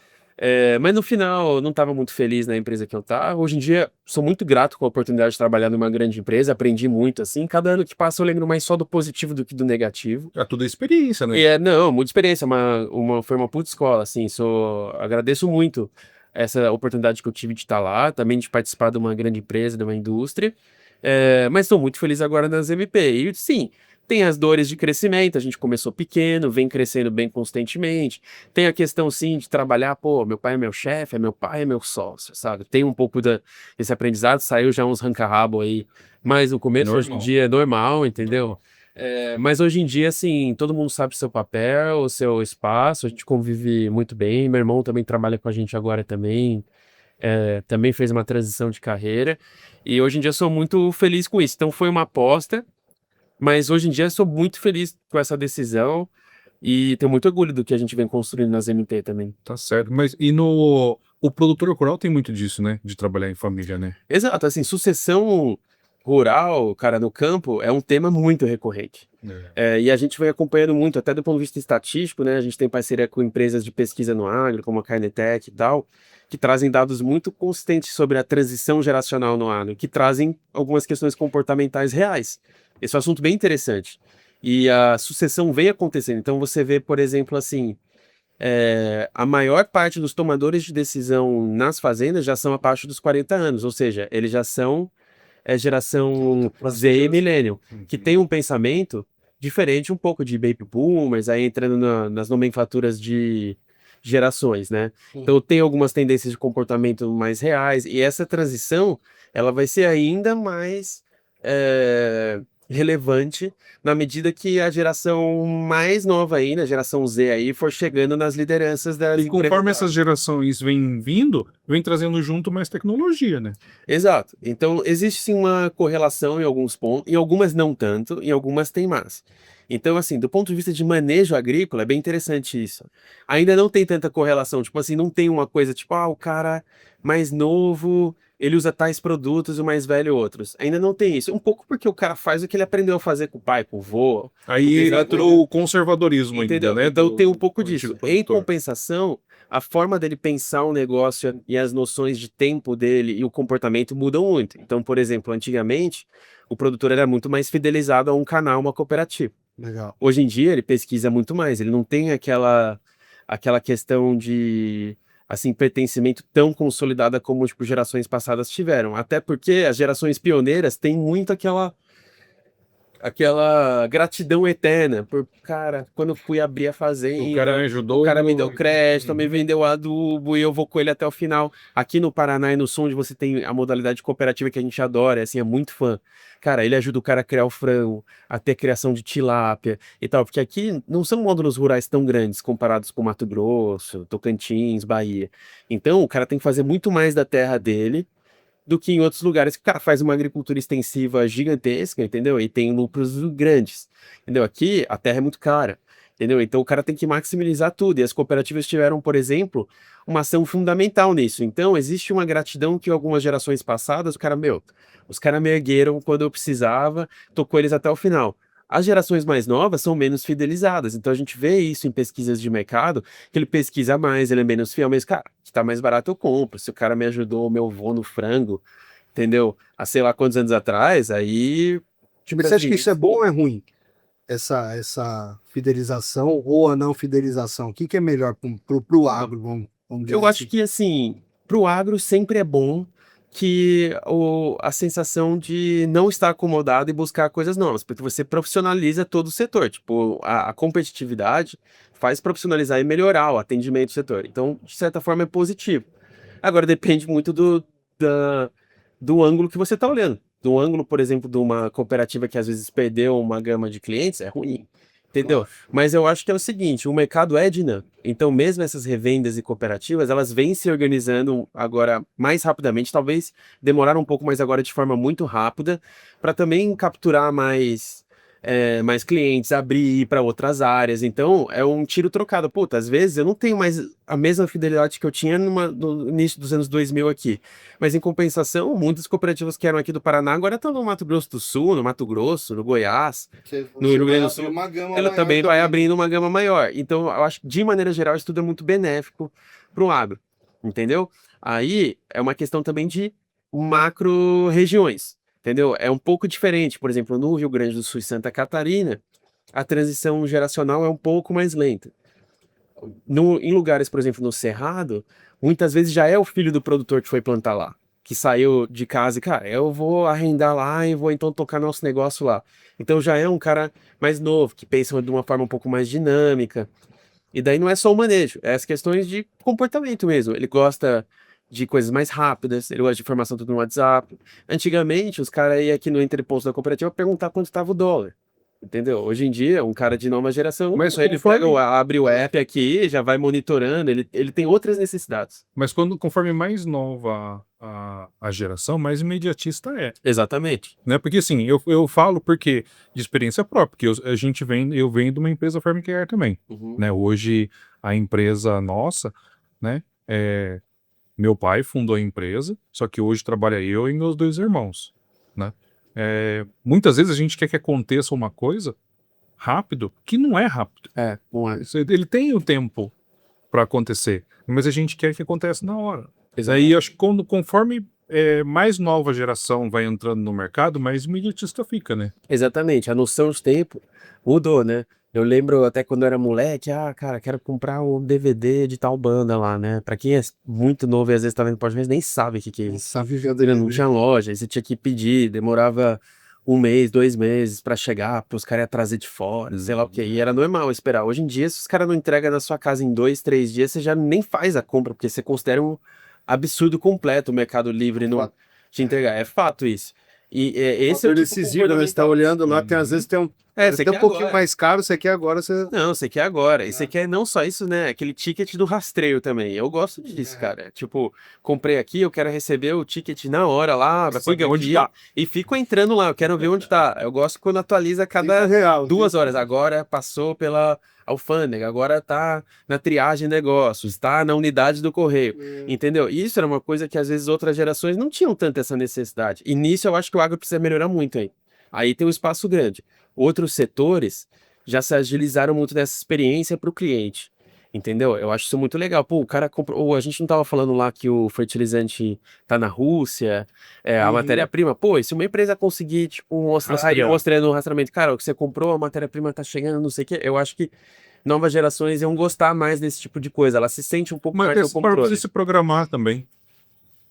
Mas no final eu não estava muito feliz na empresa que eu estava. Hoje em dia sou muito grato com a oportunidade de trabalhar numa grande empresa, aprendi muito assim. Cada ano que passa eu lembro mais só do positivo do que do negativo. É tudo experiência, né? E não, muita experiência, foi uma puta escola, assim, agradeço muito essa oportunidade que eu tive de estar lá, também de participar de uma grande empresa, de uma indústria, mas estou muito feliz agora nas MP, e sim, tem as dores de crescimento, a gente começou pequeno, vem crescendo bem constantemente, tem a questão, sim, de trabalhar, meu pai é meu chefe, meu pai é meu sócio, sabe, tem um pouco desse aprendizado, saiu já uns ranca-rabo aí, mas no começo, hoje em dia, é normal, entendeu? Mas hoje em dia, assim, todo mundo sabe o seu papel, o seu espaço, a gente convive muito bem. Meu irmão também trabalha com a gente agora também, também fez uma transição de carreira, e hoje em dia sou muito feliz com isso. Então foi uma aposta, mas hoje em dia sou muito feliz com essa decisão e tenho muito orgulho do que a gente vem construindo nas MT também. Tá certo. Mas o produtor rural tem muito disso, né? De trabalhar em família, né? Exato, assim, sucessão rural, cara, no campo, é um tema muito recorrente. E a gente vem acompanhando muito, até do ponto de vista estatístico, né? A gente tem parceria com empresas de pesquisa no agro, como a Carnetech e tal, que trazem dados muito consistentes sobre a transição geracional no agro, que trazem algumas questões comportamentais reais. Esse é um assunto bem interessante. E a sucessão vem acontecendo. Então você vê, por exemplo, assim, a maior parte dos tomadores de decisão nas fazendas já são abaixo dos 40 anos, ou seja, eles já são geração Z e Millennium, que tem um pensamento diferente um pouco de Baby Boomers, aí entrando nas nomenclaturas de gerações, né? Então tem algumas tendências de comportamento mais reais, e essa transição, ela vai ser ainda mais relevante na medida que a geração mais nova aí, a geração Z aí, for chegando nas lideranças das E conforme empresas. essas gerações vêm vindo, vem trazendo junto mais tecnologia, né? Exato. Então, existe sim uma correlação em alguns pontos, em algumas não tanto, em algumas tem mais. Então, assim, do ponto de vista de manejo agrícola, é bem interessante isso. Ainda não tem tanta correlação, tipo assim, não tem uma coisa tipo, o cara mais novo, ele usa tais produtos, o mais velho outros. Ainda não tem isso. Um pouco porque o cara faz o que ele aprendeu a fazer com o pai, com o vô. Aí entrou o conservadorismo Entendeu? ainda, né? Então tem um pouco do disso. antigo Em produtor. compensação, a forma dele pensar o negócio e as noções de tempo dele e o comportamento mudam muito. Então, por exemplo, antigamente, o produtor era muito mais fidelizado a um canal, uma cooperativa. Legal. Hoje em dia, ele pesquisa muito mais. Ele não tem aquela questão de assim pertencimento tão consolidada como tipo, gerações passadas tiveram. Até porque as gerações pioneiras têm muito aquela gratidão eterna por, cara, quando eu fui abrir a fazenda, O cara me ajudou. o cara me deu crédito, Uhum. me vendeu adubo e eu vou com ele até o final. Aqui no Paraná e no Sul, onde você tem a modalidade cooperativa que a gente adora, assim, é muito fã. Cara, ele ajuda o cara a criar o frango, a ter criação de tilápia e tal, porque aqui não são módulos rurais tão grandes comparados com Mato Grosso, Tocantins, Bahia. Então, o cara tem que fazer muito mais da terra dele do que em outros lugares que o cara faz uma agricultura extensiva gigantesca, entendeu? E tem lucros grandes, entendeu? Aqui a terra é muito cara, entendeu? Então o cara tem que maximizar tudo. E as cooperativas tiveram, por exemplo, uma ação fundamental nisso. Então existe uma gratidão que algumas gerações passadas, o cara, meu, os caras me ergueram quando eu precisava, tocou eles até o final. As gerações mais novas são menos fidelizadas, então a gente vê isso em pesquisas de mercado, que ele pesquisa mais, ele é menos fiel, mas, cara, que tá mais barato eu compro. Se o cara me ajudou, o meu vô no frango, entendeu? Há sei lá quantos anos atrás, aí. Tipo Mas você acha assim, que isso é bom ou é ruim? Essa fidelização ou a não fidelização? O que, que é melhor pro agro, vamos dizer eu acho assim? que, assim, pro agro sempre é bom que a sensação de não estar acomodado e buscar coisas novas, porque você profissionaliza todo o setor. Tipo, a competitividade faz profissionalizar e melhorar o atendimento do setor. Então, de certa forma, é positivo. Agora, depende muito do ângulo que você está olhando. Do ângulo, por exemplo, de uma cooperativa que às vezes perdeu uma gama de clientes, é ruim. Entendeu? Mas eu acho que é o seguinte, o mercado é dinâmico. Então, mesmo essas revendas e cooperativas, elas vêm se organizando agora mais rapidamente, talvez demorar um pouco, mas agora de forma muito rápida, para também capturar mais clientes, abrir para outras áreas. Então, é um tiro trocado. Puta, às vezes eu não tenho mais a mesma fidelidade que eu tinha no início dos anos 2000 aqui. Mas, em compensação, muitas cooperativas que eram aqui do Paraná agora estão no Mato Grosso do Sul, no Mato Grosso, no Goiás, no Rio Grande do Sul. Ela também vai abrindo uma gama maior. Então, eu acho que, de maneira geral, isso tudo é muito benéfico para o agro, entendeu? Aí é uma questão também de macro-regiões, entendeu? É um pouco diferente. Por exemplo, no Rio Grande do Sul e Santa Catarina, a transição geracional é um pouco mais lenta. Em lugares, por exemplo, no Cerrado, muitas vezes já é o filho do produtor que foi plantar lá, que saiu de casa e, cara, eu vou arrendar lá e vou então tocar nosso negócio lá. Então já é um cara mais novo, que pensa de uma forma um pouco mais dinâmica. E daí não é só o manejo, é as questões de comportamento mesmo. Ele gosta de coisas mais rápidas, ele gosta de informação tudo no WhatsApp. Antigamente, os caras iam aqui no entreposto da cooperativa perguntar quanto estava o dólar. Entendeu? Hoje em dia, um cara de nova geração, Mas ele abre o app aqui, já vai monitorando, ele tem outras necessidades. Mas conforme mais nova a geração, mais imediatista é. Exatamente. Né? Porque assim, eu falo porque de experiência própria, porque eu venho de uma empresa farm care também. Uhum. Né? Hoje a empresa nossa, né? Meu pai fundou a empresa, só que hoje trabalha eu e meus dois irmãos. Né? Muitas vezes a gente quer que aconteça uma coisa rápido, que não é rápido. Não é. Ele tem o tempo para acontecer, mas a gente quer que aconteça na hora. Exatamente. Aí acho que conforme mais nova geração vai entrando no mercado, mais imediatista fica, né? Exatamente, a noção de tempo mudou, né? Eu lembro até quando eu era moleque, cara, quero comprar um DVD de tal banda lá, né? Pra quem é muito novo e às vezes tá vendo podcast, nem sabe o que é isso. Sabe vivendo Não tinha loja, aí você tinha que pedir, demorava 1 mês, 2 meses pra chegar, porque os caras iam trazer de fora, sei lá o que. E era normal esperar. Hoje em dia, se os caras não entregam na sua casa em 2, 3 dias, você já nem faz a compra, porque você considera um absurdo completo o Mercado Livre não te entregar. É fato isso. E esse é o tipo decisivo, né? Você tá olhando lá, tem, às vezes tem um, você tem quer um pouquinho agora. mais caro, você quer agora, você... Não, você quer agora. E você quer não só isso, né? Aquele ticket do rastreio também. Eu gosto disso, cara. Tipo, comprei aqui, eu quero receber o ticket na hora lá, vai saber onde aqui, tá. e fico entrando lá, eu quero ver onde tá. Eu gosto quando atualiza a cada real, 2 horas. Agora passou pela alfândega, agora tá na triagem de negócios, tá na unidade do correio. Entendeu? Isso era uma coisa que às vezes outras gerações não tinham tanto essa necessidade. E nisso eu acho que o agro precisa melhorar muito aí. Aí tem um espaço grande. Outros setores já se agilizaram muito dessa experiência para o cliente. Entendeu? Eu acho isso muito legal. Pô, o cara comprou. Ou a gente não tava falando lá que o fertilizante tá na Rússia, a matéria-prima. Pô, e se uma empresa conseguir, tipo, mostrar no rastreamento, cara, o que você comprou, a matéria-prima tá chegando, não sei o quê. Eu acho que novas gerações iam gostar mais desse tipo de coisa. Ela se sente um pouco mais no Mas para controle. você se programar também.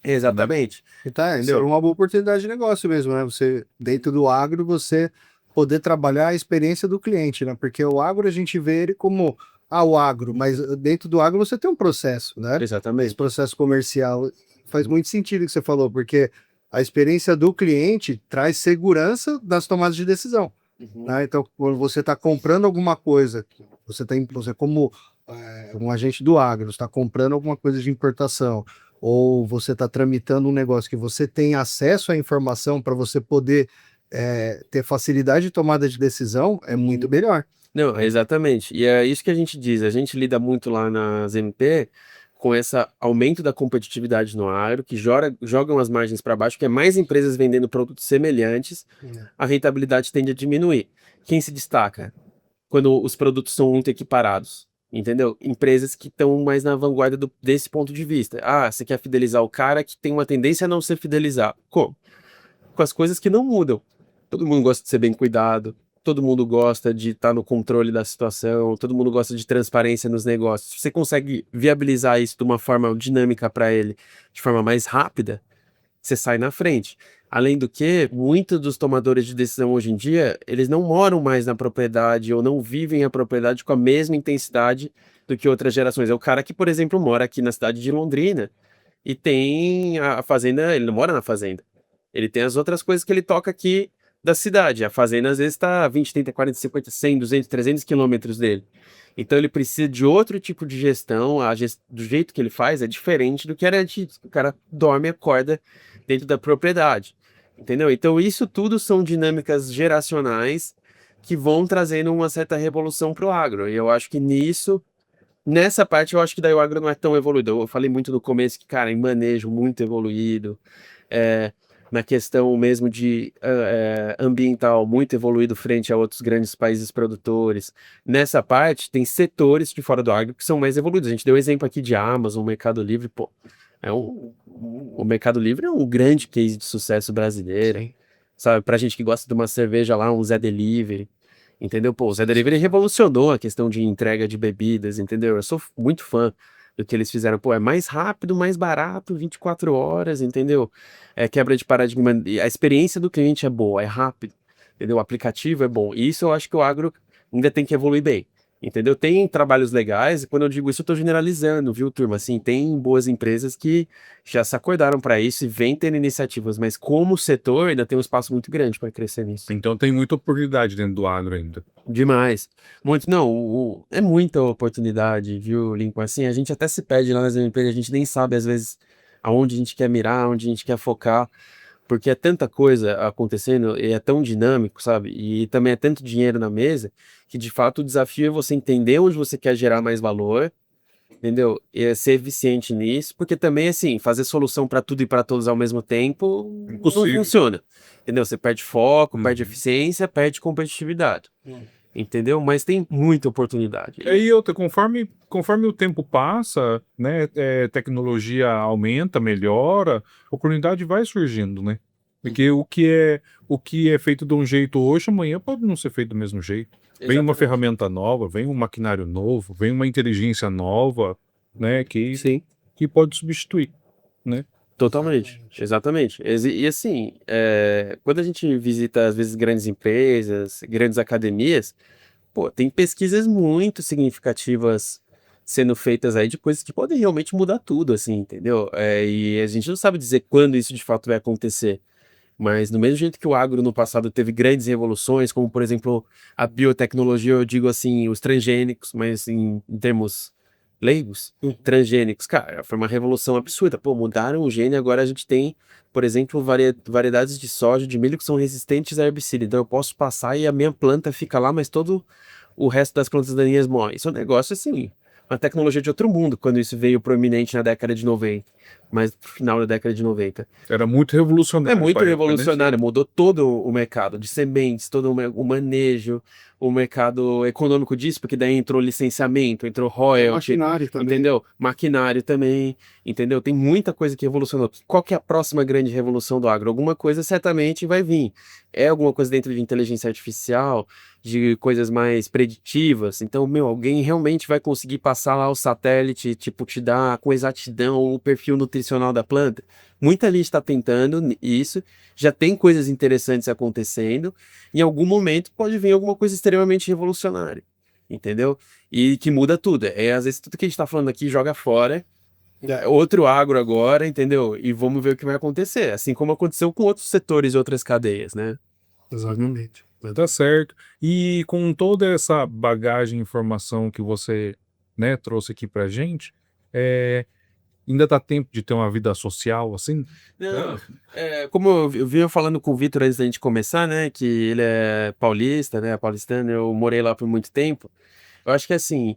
Exatamente. Tá, isso é uma boa oportunidade de negócio mesmo, né? Você, dentro do agro, você poder trabalhar a experiência do cliente, né? Porque o agro a gente vê ele como o agro, mas dentro do agro você tem um processo, né? Esse Exatamente. processo comercial faz muito sentido o que você falou, porque a experiência do cliente traz segurança nas tomadas de decisão, né? Então, quando você está comprando alguma coisa, você como um agente do agro, está comprando alguma coisa de importação, ou você está tramitando um negócio que você tem acesso à informação para você poder ter facilidade de tomada de decisão, é muito melhor. Não, exatamente. E é isso que a gente diz. A gente lida muito lá nas MP com esse aumento da competitividade no agro, que jogam as margens para baixo, que é mais empresas vendendo produtos semelhantes, a rentabilidade tende a diminuir. Quem se destaca? Quando os produtos são muito equiparados, entendeu? Empresas que estão mais na vanguarda desse ponto de vista. Ah, você quer fidelizar o cara que tem uma tendência a não ser fidelizado. Como? Com as coisas que não mudam. Todo mundo gosta de ser bem cuidado, todo mundo gosta de estar no controle da situação, todo mundo gosta de transparência nos negócios. Se você consegue viabilizar isso de uma forma dinâmica para ele, de forma mais rápida, você sai na frente. Além do que, muitos dos tomadores de decisão hoje em dia, eles não moram mais na propriedade ou não vivem a propriedade com a mesma intensidade do que outras gerações. É o cara que, por exemplo, mora aqui na cidade de Londrina e tem a fazenda, ele não mora na fazenda. Ele tem as outras coisas que ele toca aqui da cidade. A fazenda às vezes está a 20, 30, 40, 50, 100, 200, 300 quilômetros dele. Então ele precisa de outro tipo de gestão, do jeito que ele faz é diferente do que era antes. O cara dorme e acorda dentro da propriedade, entendeu? Então isso tudo são dinâmicas geracionais que vão trazendo uma certa revolução para o agro. E eu acho que nessa parte eu acho que daí o agro não é tão evoluído. Eu falei muito no começo que, cara, em manejo muito evoluído, na questão mesmo de ambiental muito evoluído frente a outros grandes países produtores. Nessa parte, tem setores de fora do agro que são mais evoluídos. A gente deu exemplo aqui de Amazon, Mercado Livre, pô. O Mercado Livre é um grande case de sucesso brasileiro, hein? Sabe? Pra gente que gosta de uma cerveja lá, um Zé Delivery, entendeu? Pô, o Zé Delivery revolucionou a questão de entrega de bebidas, entendeu? Eu sou muito fã do que eles fizeram. Pô, é mais rápido, mais barato, 24 horas, entendeu? É quebra de paradigma. A experiência do cliente é boa, é rápido, entendeu? O aplicativo é bom. E isso eu acho que o agro ainda tem que evoluir bem, entendeu? Tem trabalhos legais, e quando eu digo isso, eu tô generalizando, viu, turma? Assim, tem boas empresas que já se acordaram para isso e vêm tendo iniciativas, mas como setor ainda tem um espaço muito grande para crescer nisso. Então tem muita oportunidade dentro do agro ainda. Demais. Muito, não, é muita oportunidade, viu, Lincoln? Assim, a gente até se perde lá nas empresas, a gente nem sabe, às vezes, aonde a gente quer mirar, onde a gente quer focar, porque é tanta coisa acontecendo e é tão dinâmico, sabe? E também é tanto dinheiro na mesa, que de fato o desafio é você entender onde você quer gerar mais valor, entendeu? E é ser eficiente nisso, porque também, assim, fazer solução para tudo e para todos ao mesmo tempo não Impossível. funciona, entendeu? Você perde foco, perde Uhum. eficiência, perde competitividade. Entendeu? Mas tem muita oportunidade. E aí, outra, conforme o tempo passa, né, tecnologia aumenta, melhora, a oportunidade vai surgindo, né? Porque o que é feito de um jeito hoje, amanhã pode não ser feito do mesmo jeito. Vem uma Exatamente. ferramenta nova, vem um maquinário novo, vem uma inteligência nova, né, Sim, que pode substituir, né? totalmente. Exatamente. E assim, quando a gente visita, às vezes, grandes empresas, grandes academias, pô, tem pesquisas muito significativas sendo feitas aí de coisas que podem realmente mudar tudo, assim, entendeu? E a gente não sabe dizer quando isso de fato vai acontecer. Mas do mesmo jeito que o agro no passado teve grandes revoluções, como por exemplo a biotecnologia, eu digo assim, os transgênicos, mas em termos leigos, transgênicos, cara, foi uma revolução absurda. Pô, mudaram o gene, agora a gente tem, por exemplo, variedades de soja, de milho que são resistentes a herbicida. Então eu posso passar e a minha planta fica lá, mas todo o resto das plantas daninhas morre. Isso é um negócio assim, uma tecnologia de outro mundo, quando isso veio proeminente na década de 90, mas no final da década de 90. Era muito revolucionário. É muito pra época, né? revolucionário, mudou todo o mercado de sementes, todo o manejo, o mercado econômico disso, porque daí entrou licenciamento, entrou royalty, Maquinário também. entendeu? Maquinário também, entendeu? Tem muita coisa que revolucionou. Qual que é a próxima grande revolução do agro? Alguma coisa certamente vai vir. É alguma coisa dentro de inteligência artificial, de coisas mais preditivas. Então, alguém realmente vai conseguir passar lá o satélite, tipo, te dar com exatidão o perfil perfil nutricional da planta. Muita gente está tentando isso, já tem coisas interessantes acontecendo, em algum momento pode vir alguma coisa extremamente revolucionária, entendeu? E que muda tudo. Às vezes tudo que a gente está falando aqui joga fora, outro agro agora, entendeu? E vamos ver o que vai acontecer, assim como aconteceu com outros setores e outras cadeias, né? Exatamente. Tá certo. E com toda essa bagagem e informação que você, né, trouxe aqui pra gente, ainda dá tempo de ter uma vida social, assim? Não, como eu vinha falando com o Vitor antes da gente começar, né, que ele é paulista, né, paulistano, eu morei lá por muito tempo. Eu acho que assim,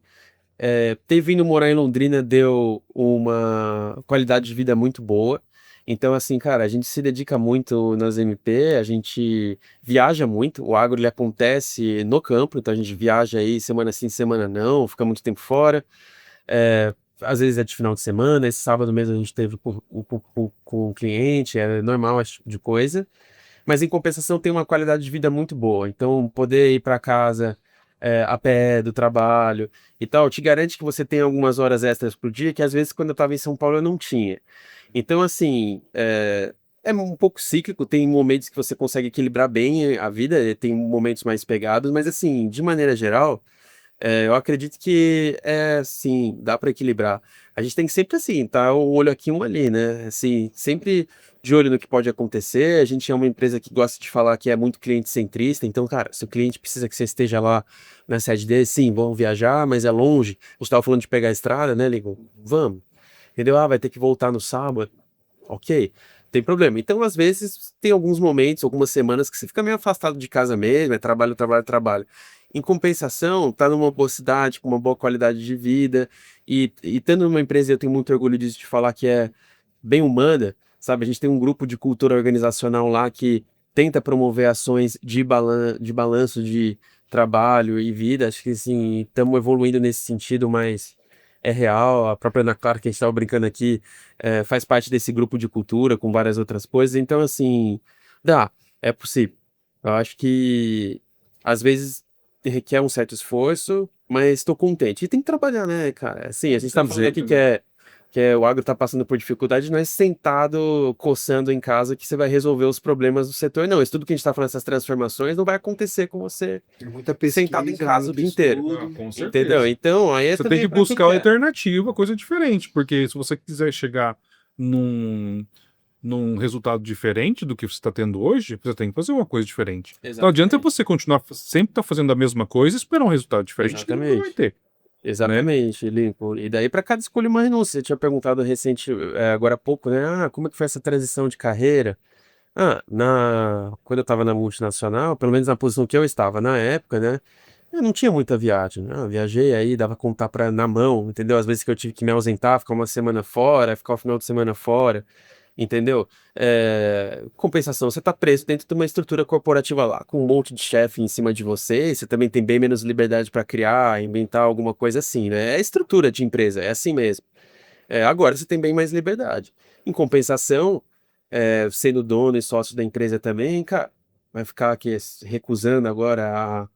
ter vindo morar em Londrina deu uma qualidade de vida muito boa. Então, assim, cara, a gente se dedica muito nas MP, a gente viaja muito, o agro ele acontece no campo, então a gente viaja aí semana sim, semana não, fica muito tempo fora. Às vezes é de final de semana, esse sábado mesmo a gente teve com o cliente, é normal esse tipo de coisa. Mas em compensação tem uma qualidade de vida muito boa. Então, poder ir para casa a pé do trabalho e tal, te garante que você tem algumas horas extras por dia, que às vezes quando eu estava em São Paulo eu não tinha. Então, assim, é um pouco cíclico, tem momentos que você consegue equilibrar bem a vida, tem momentos mais pegados, mas assim, de maneira geral, eu acredito que sim, dá para equilibrar. A gente tem que sempre assim, tá um olho aqui, um ali, né? Assim, sempre de olho no que pode acontecer. A gente é uma empresa que gosta de falar que é muito cliente centrista, então, cara, se o cliente precisa que você esteja lá na sede dele, sim, vamos viajar, mas é longe. A gente estava falando de pegar a estrada, né, Ligo? Vamos. Entendeu? Vai ter que voltar no sábado. Ok, tem problema. Então, às vezes, tem alguns momentos, algumas semanas que você fica meio afastado de casa mesmo, é trabalho, trabalho, trabalho. Em compensação, tá numa boa cidade, com uma boa qualidade de vida, e estando numa empresa, eu tenho muito orgulho disso, de falar que é bem humana, sabe? A gente tem um grupo de cultura organizacional lá que tenta promover ações de balanço de trabalho e vida. Acho que, assim, estamos evoluindo nesse sentido, mas é real. A própria Ana Clara, que a gente estava brincando aqui, faz parte desse grupo de cultura com várias outras coisas. Então, assim, é possível. Eu acho que, às vezes, requer um certo esforço, mas estou contente. E tem que trabalhar, né, cara? Assim, a gente está falando aqui que o agro está passando por dificuldade, não é sentado coçando em casa que você vai resolver os problemas do setor, não. Isso tudo que a gente está falando, essas transformações, não vai acontecer com você Tem muita pesquisa, sentado em casa o muito dia inteiro. estudo. Com certeza. Entendeu? Então, aí Você também tem que pra quem buscar uma quer. alternativa, coisa diferente, porque se você quiser chegar num resultado diferente do que você está tendo hoje, você tem que fazer uma coisa diferente. Não adianta você continuar sempre estar fazendo a mesma coisa e esperar um resultado diferente que nunca vai ter. Exatamente, Lincoln. E daí para cada escolha uma renúncia. Você tinha perguntado recente, agora há pouco, né? Como é que foi essa transição de carreira? Quando eu estava na multinacional, pelo menos na posição que eu estava na época, né? Eu não tinha muita viagem, né? Eu viajei aí, dava contar na mão, entendeu? Às vezes que eu tive que me ausentar, ficar uma semana fora, ficar o final de semana fora, entendeu? Compensação, você tá preso dentro de uma estrutura corporativa lá, com um monte de chefe em cima de você, você também tem bem menos liberdade para criar, inventar alguma coisa assim, né? É estrutura de empresa, é assim mesmo. Agora você tem bem mais liberdade. Em compensação, sendo dono e sócio da empresa também, cara, vai ficar aqui recusando agora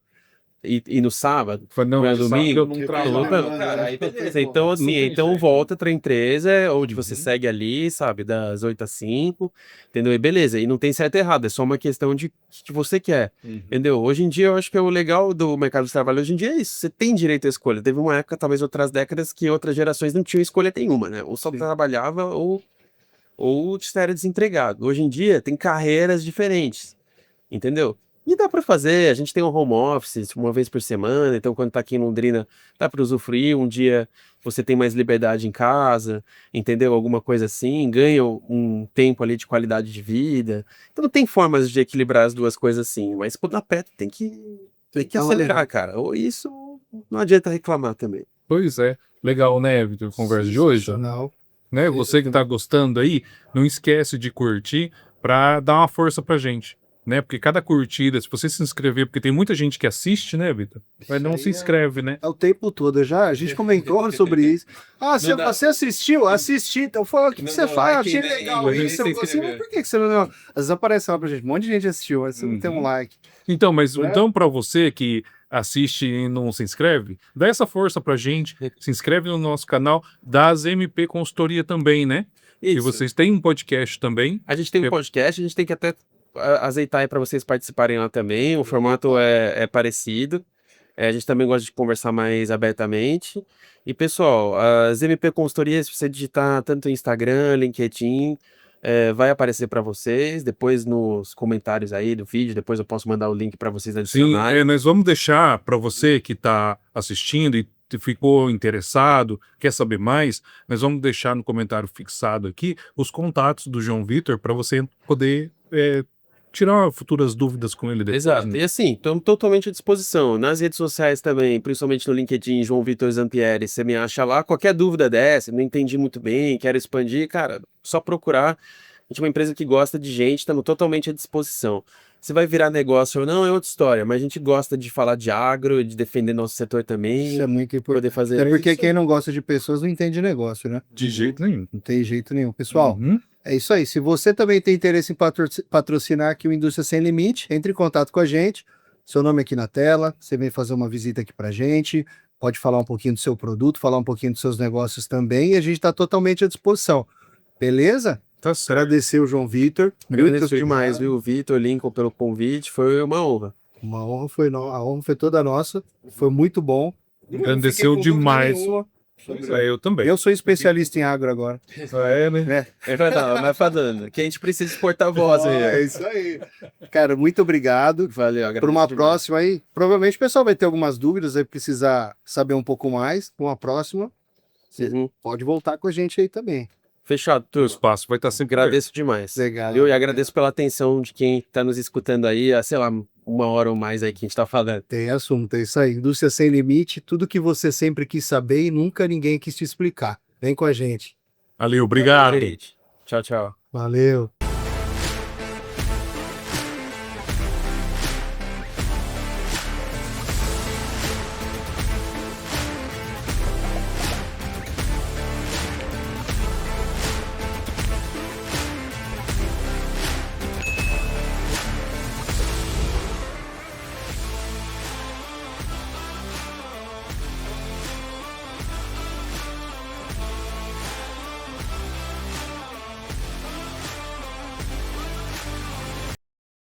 e no sábado, Não, no sábado domingo, eu não trabalho. cara, aí beleza. Então, assim, então volta pra empresa, onde você segue ali, sabe, das 8 às 5, entendeu? E beleza, e não tem certo e errado, é só uma questão de que você quer, entendeu? Hoje em dia, eu acho que o legal do mercado de trabalho hoje em dia é isso, você tem direito à escolha. Teve uma época, talvez outras décadas, que outras gerações não tinham escolha nenhuma, né? Ou só trabalhava ou era desempregado. Hoje em dia, tem carreiras diferentes, entendeu? E dá para fazer, a gente tem um home office uma vez por semana, então quando tá aqui em Londrina, dá para usufruir, um dia você tem mais liberdade em casa, entendeu? Alguma coisa assim, ganha um tempo ali de qualidade de vida. Então tem formas de equilibrar as duas coisas assim, mas pô, na pé tem que acelerar, cara. Ou isso, não adianta reclamar também. Pois é. Legal, né, Vitor, a conversa de hoje? Sensacional. Né? Você que tá gostando aí, não esquece de curtir para dar uma força pra gente, né? Porque cada curtida, se você se inscrever, porque tem muita gente que assiste, né, Vitor? Mas não Isso se aí inscreve, né? É o tempo todo já. A gente comentou sobre isso. Você assistiu? Assisti. Então, o que você faz? Achei legal isso. Você ficou assim, mas por que você não deu? Às vezes aparece lá pra gente. Um monte de gente assistiu, mas você não tem um like. Então, mas então para você que assiste e não se inscreve, dá essa força pra gente, se inscreve no nosso canal das MP Consultoria também, né? E Isso. vocês têm um podcast também. A gente tem um podcast, a gente tem que até azeitar aí para vocês participarem lá também. O formato é parecido. A gente também gosta de conversar mais abertamente. E, pessoal, as MP Consultoria, se você digitar tanto no Instagram, LinkedIn, vai aparecer para vocês. Depois nos comentários aí do vídeo, depois eu posso mandar o link para vocês Sim, adicionarem. nós vamos deixar para você que está assistindo e ficou interessado, quer saber mais, nós vamos deixar no comentário fixado aqui os contatos do João Vitor para você poder tirar futuras dúvidas com ele depois. Exato. né? E assim, estamos totalmente à disposição. Nas redes sociais também, principalmente no LinkedIn, João Vitor Zampieri, você me acha lá. Qualquer dúvida dessa, não entendi muito bem, quero expandir, cara, só procurar. A gente é uma empresa que gosta de gente, estamos totalmente à disposição. Se vai virar negócio ou não é outra história, mas a gente gosta de falar de agro, de defender nosso setor também, Isso é muito importante. poder fazer Até porque isso. quem não gosta de pessoas não entende negócio, né? De jeito nenhum. Não tem jeito nenhum. Pessoal, Uhum. é isso aí. Se você também tem interesse em patrocinar aqui o Indústria Sem Limite, entre em contato com a gente. Seu nome aqui na tela, você vem fazer uma visita aqui pra gente, pode falar um pouquinho do seu produto, falar um pouquinho dos seus negócios também, e a gente está totalmente à disposição. Beleza? Tá certo. Agradecer o João Vitor. Agradeço Muito demais, obrigado. viu, Vitor, Lincoln, pelo convite, foi uma honra. Uma honra foi, a honra foi toda nossa, foi muito bom. Engrandeceu Não fiquei com dúvida demais. nenhuma. Eu também. Eu sou especialista em agro agora. Né? Vai falando, que a gente precisa de porta-voz aí. É isso aí. Cara, muito obrigado. Valeu, agradeço Por uma demais. próxima aí. Provavelmente o pessoal vai ter algumas dúvidas, vai precisar saber um pouco mais. Com a próxima, você Uhum. pode voltar com a gente aí também. Fechado, O turma. espaço vai estar sempre Agradeço demais. Legal. Viu? E agradeço pela atenção de quem está nos escutando aí, há, sei lá, 1 hora ou mais aí que a gente está falando. Tem assunto, é isso aí. Indústria Sem Limite, tudo que você sempre quis saber e nunca ninguém quis te explicar. Vem com a gente. Valeu, obrigado. Tchau, tchau. Valeu.